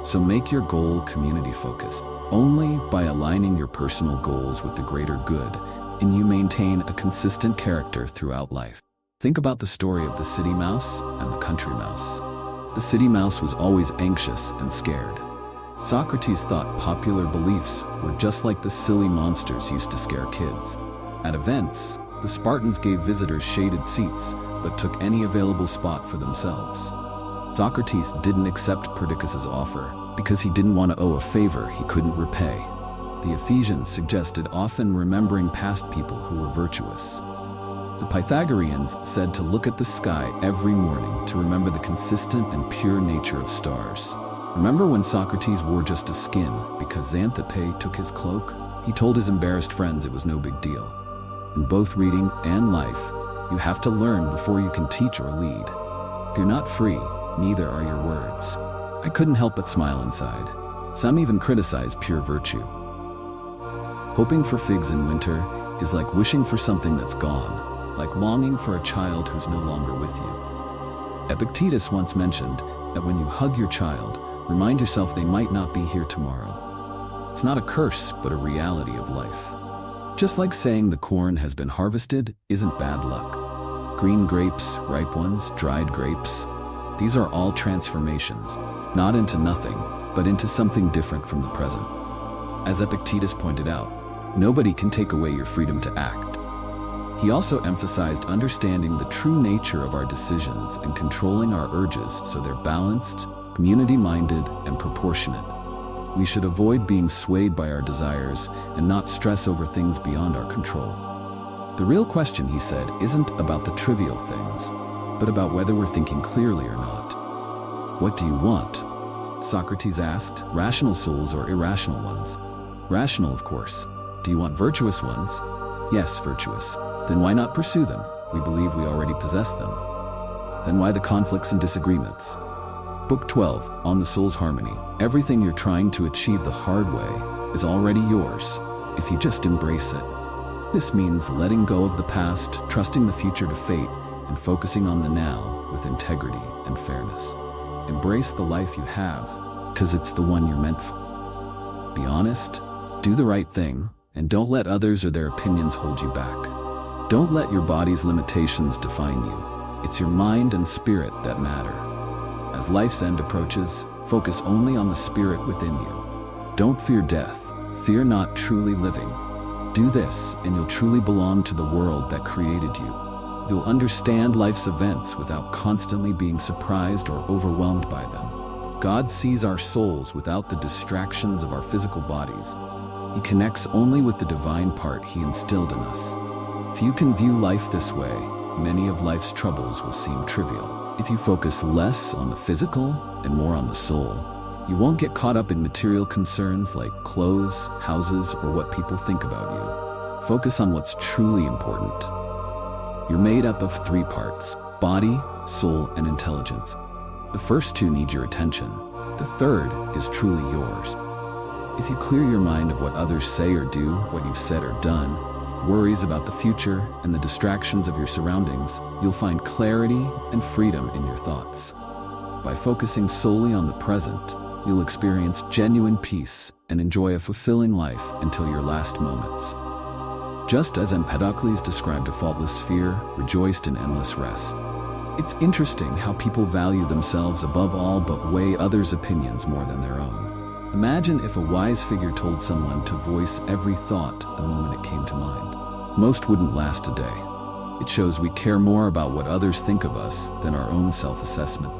S1: So make your goal community-focused. Only by aligning your personal goals with the greater good can you maintain a consistent character throughout life. Think about the story of the city mouse and the country mouse. The city mouse was always anxious and scared. Socrates thought popular beliefs were just like the silly monsters used to scare kids. At events, the Spartans gave visitors shaded seats, but took any available spot for themselves. Socrates didn't accept Perdiccas's offer because he didn't want to owe a favor he couldn't repay. The Ephesians suggested often remembering past people who were virtuous. The Pythagoreans said to look at the sky every morning to remember the consistent and pure nature of stars. Remember when Socrates wore just a skin because Xanthippe took his cloak? He told his embarrassed friends it was no big deal. In both reading and life, you have to learn before you can teach or lead. If you're not free, neither are your words. I couldn't help but smile inside. Some even criticize pure virtue. Hoping for figs in winter is like wishing for something that's gone, like longing for a child who's no longer with you. Epictetus once mentioned, that when you hug your child, remind yourself they might not be here tomorrow. It's not a curse, but a reality of life. Just like saying the corn has been harvested isn't bad luck. Green grapes, ripe ones, dried grapes, these are all transformations, not into nothing, but into something different from the present. As Epictetus pointed out, nobody can take away your freedom to act. He also emphasized understanding the true nature of our decisions and controlling our urges so they're balanced, community-minded, and proportionate. We should avoid being swayed by our desires and not stress over things beyond our control. The real question, he said, isn't about the trivial things, but about whether we're thinking clearly or not. What do you want? Socrates asked, rational souls or irrational ones? Rational, of course. Do you want virtuous ones? Yes, virtuous. Then why not pursue them? We believe we already possess them. Then why the conflicts and disagreements? Book 12, On the Soul's Harmony. Everything you're trying to achieve the hard way is already yours, if you just embrace it. This means letting go of the past, trusting the future to fate, and focusing on the now with integrity and fairness. Embrace the life you have, because it's the one you're meant for. Be honest, do the right thing, and don't let others or their opinions hold you back. Don't let your body's limitations define you. It's your mind and spirit that matter. As life's end approaches, focus only on the spirit within you. Don't fear death. Fear not truly living. Do this, and you'll truly belong to the world that created you. You'll understand life's events without constantly being surprised or overwhelmed by them. God sees our souls without the distractions of our physical bodies. He connects only with the divine part He instilled in us. If you can view life this way, many of life's troubles will seem trivial. If you focus less on the physical and more on the soul, you won't get caught up in material concerns like clothes, houses, or what people think about you. Focus on what's truly important. You're made up of 3 parts: body, soul, and intelligence. The first 2 need your attention. The third is truly yours. If you clear your mind of what others say or do, what you've said or done, worries about the future, and the distractions of your surroundings, you'll find clarity and freedom in your thoughts. By focusing solely on the present, you'll experience genuine peace and enjoy a fulfilling life until your last moments. Just as Empedocles described a faultless sphere, rejoiced in endless rest. It's interesting how people value themselves above all but weigh others' opinions more than their own. Imagine if a wise figure told someone to voice every thought the moment it came to mind. Most wouldn't last a day. It shows we care more about what others think of us than our own self-assessment.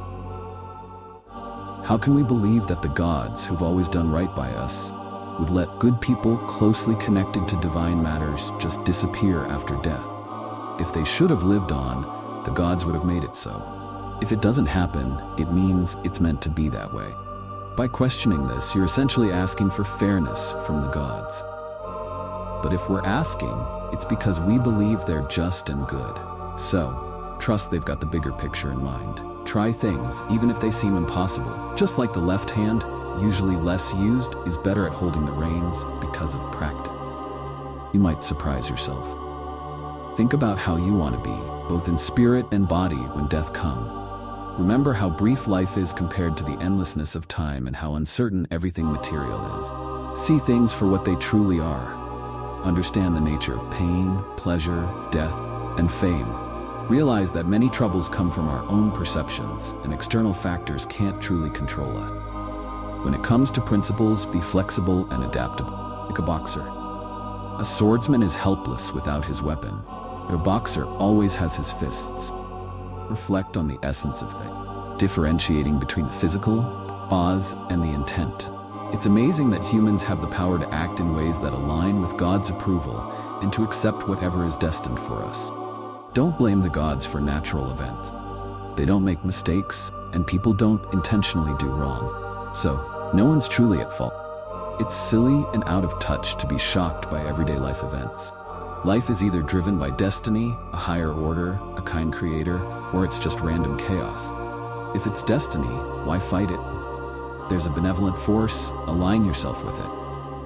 S1: How can we believe that the gods who've always done right by us would let good people closely connected to divine matters just disappear after death? If they should have lived on, the gods would have made it so. If it doesn't happen, it means it's meant to be that way. By questioning this, you're essentially asking for fairness from the gods. But if we're asking, it's because we believe they're just and good. So, trust they've got the bigger picture in mind. Try things, even if they seem impossible. Just like the left hand, usually less used, is better at holding the reins because of practice. You might surprise yourself. Think about how you want to be, both in spirit and body, when death comes. Remember how brief life is compared to the endlessness of time and how uncertain everything material is. See things for what they truly are. Understand the nature of pain, pleasure, death, and fame. Realize that many troubles come from our own perceptions, and external factors can't truly control us. When it comes to principles, be flexible and adaptable, like a boxer. A swordsman is helpless without his weapon, but a boxer always has his fists. Reflect on the essence of things, differentiating between the physical, cause, and the intent. It's amazing that humans have the power to act in ways that align with God's approval and to accept whatever is destined for us. Don't blame the gods for natural events. They don't make mistakes, and people don't intentionally do wrong. So, no one's truly at fault. It's silly and out of touch to be shocked by everyday life events. Life is either driven by destiny, a higher order, a kind creator, or it's just random chaos. If it's destiny, why fight it? There's a benevolent force, align yourself with it.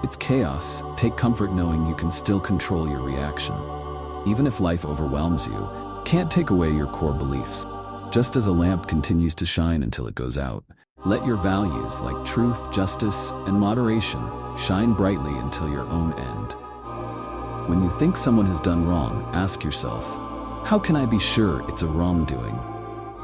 S1: It's chaos, take comfort knowing you can still control your reaction. Even if life overwhelms you, can't take away your core beliefs. Just as a lamp continues to shine until it goes out, let your values like truth, justice, and moderation shine brightly until your own end. When you think someone has done wrong, ask yourself, how can I be sure it's a wrongdoing?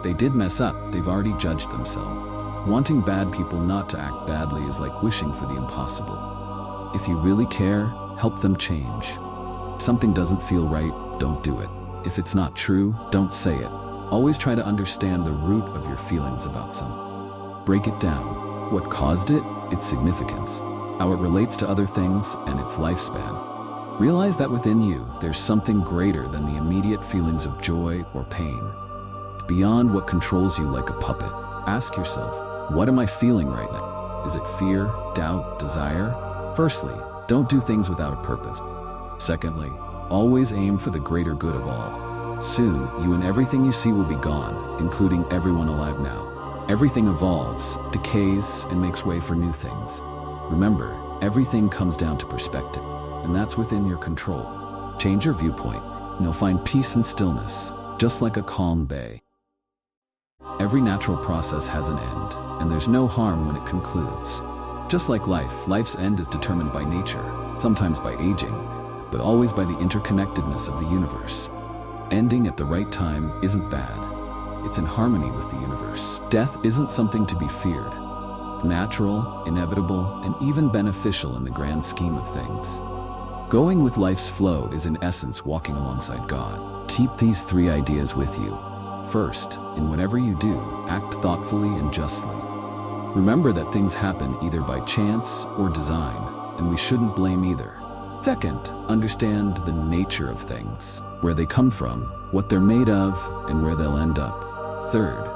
S1: They did mess up, they've already judged themselves. Wanting bad people not to act badly is like wishing for the impossible. If you really care, help them change. If something doesn't feel right, don't do it. If it's not true, don't say it. Always try to understand the root of your feelings about something. Break it down. What caused it, its significance, how it relates to other things, and its lifespan. Realize that within you, there's something greater than the immediate feelings of joy or pain. It's beyond what controls you like a puppet. Ask yourself, what am I feeling right now? Is it fear, doubt, desire? Firstly, don't do things without a purpose. Secondly, always aim for the greater good of all. Soon, you and everything you see will be gone, including everyone alive now. Everything evolves, decays, and makes way for new things. Remember, everything comes down to perspective, and that's within your control. Change your viewpoint, and you'll find peace and stillness, just like a calm bay. Every natural process has an end, and there's no harm when it concludes. Just like life, life's end is determined by nature, sometimes by aging, but always by the interconnectedness of the universe. Ending at the right time isn't bad. It's in harmony with the universe. Death isn't something to be feared. It's natural, inevitable, and even beneficial in the grand scheme of things. Going with life's flow is in essence walking alongside God. Keep these 3 ideas with you. First, in whatever you do, act thoughtfully and justly. Remember that things happen either by chance or design, and we shouldn't blame either. Second, understand the nature of things, where they come from, what they're made of, and where they'll end up. Third,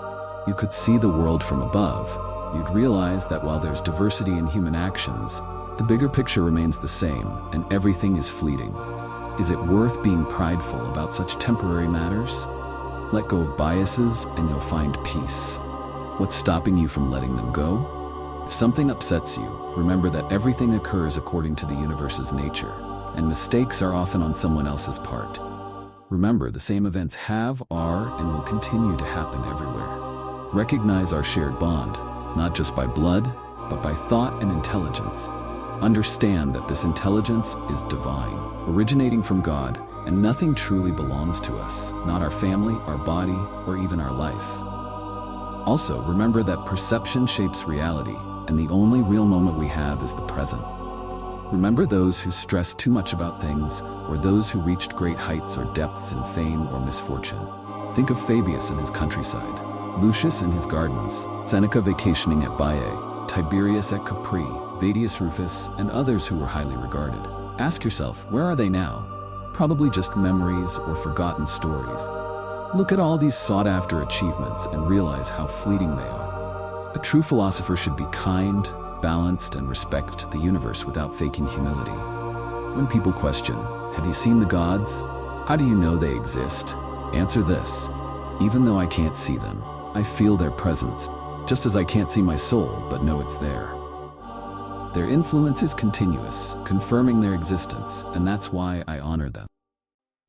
S1: you could see the world from above. You'd realize that while there's diversity in human actions, the bigger picture remains the same, and everything is fleeting. Is it worth being prideful about such temporary matters? Let go of biases, and you'll find peace. What's stopping you from letting them go? If something upsets you, remember that everything occurs according to the universe's nature, and mistakes are often on someone else's part. Remember, the same events have, are, and will continue to happen everywhere. Recognize our shared bond, not just by blood, but by thought and intelligence. Understand that this intelligence is divine, originating from God, and nothing truly belongs to us, not our family, our body, or even our life. Also, remember that perception shapes reality, and the only real moment we have is the present. Remember those who stress too much about things, or those who reached great heights or depths in fame or misfortune. Think of Fabius and his countryside, Lucius and his gardens, Seneca vacationing at Baiae, Tiberius at Capri, Vedius Rufus, and others who were highly regarded. Ask yourself, where are they now? Probably just memories or forgotten stories. Look at all these sought-after achievements and realize how fleeting they are. A true philosopher should be kind, balanced, and respect the universe without faking humility. When people question, have you seen the gods? How do you know they exist? Answer this: even though I can't see them, I feel their presence, just as I can't see my soul but know it's there. Their influence is continuous, confirming their existence, and that's why I honor them.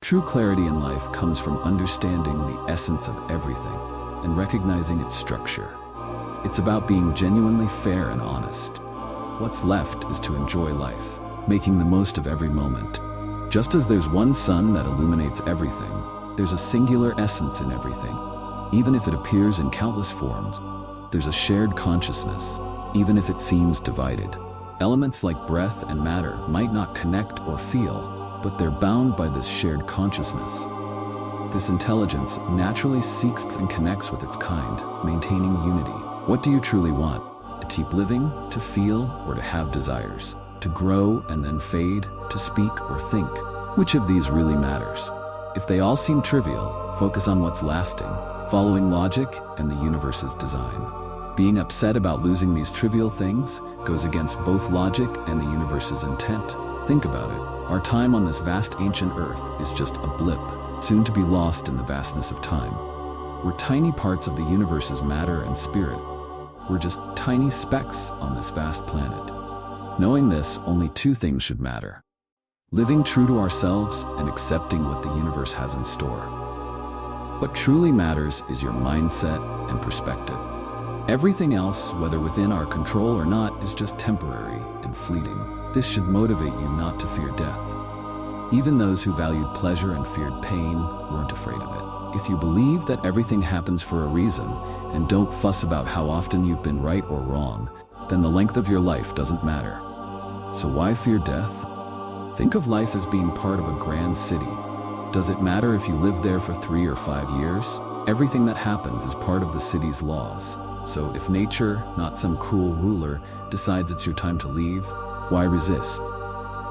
S1: True clarity in life comes from understanding the essence of everything and recognizing its structure. It's about being genuinely fair and honest. What's left is to enjoy life, making the most of every moment. Just as there's one sun that illuminates everything, there's a singular essence in everything. Even if it appears in countless forms, there's a shared consciousness, even if it seems divided. Elements like breath and matter might not connect or feel, but they're bound by this shared consciousness. This intelligence naturally seeks and connects with its kind, maintaining unity. What do you truly want? To keep living, to feel, or to have desires? To grow and then fade, to speak or think? Which of these really matters? If they all seem trivial, focus on what's lasting, following logic and the universe's design. Being upset about losing these trivial things goes against both logic and the universe's intent. Think about it. Our time on this vast ancient earth is just a blip, soon to be lost in the vastness of time. We're tiny parts of the universe's matter and spirit. We're just tiny specks on this vast planet. Knowing this, only 2 things should matter: living true to ourselves and accepting what the universe has in store. What truly matters is your mindset and perspective. Everything else, whether within our control or not, is just temporary and fleeting. This should motivate you not to fear death. Even those who valued pleasure and feared pain weren't afraid of it. If you believe that everything happens for a reason and don't fuss about how often you've been right or wrong, then the length of your life doesn't matter. So why fear death? Think of life as being part of a grand city. Does it matter if you live there for 3 or 5 years? Everything that happens is part of the city's laws. So if nature, not some cruel ruler, decides it's your time to leave, why resist?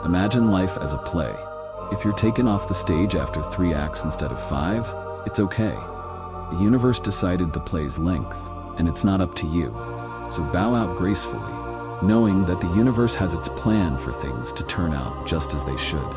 S1: Imagine life as a play. If you're taken off the stage after 3 acts instead of 5, it's okay. The universe decided the play's length, and it's not up to you. So bow out gracefully, knowing that the universe has its plan for things to turn out just as they should.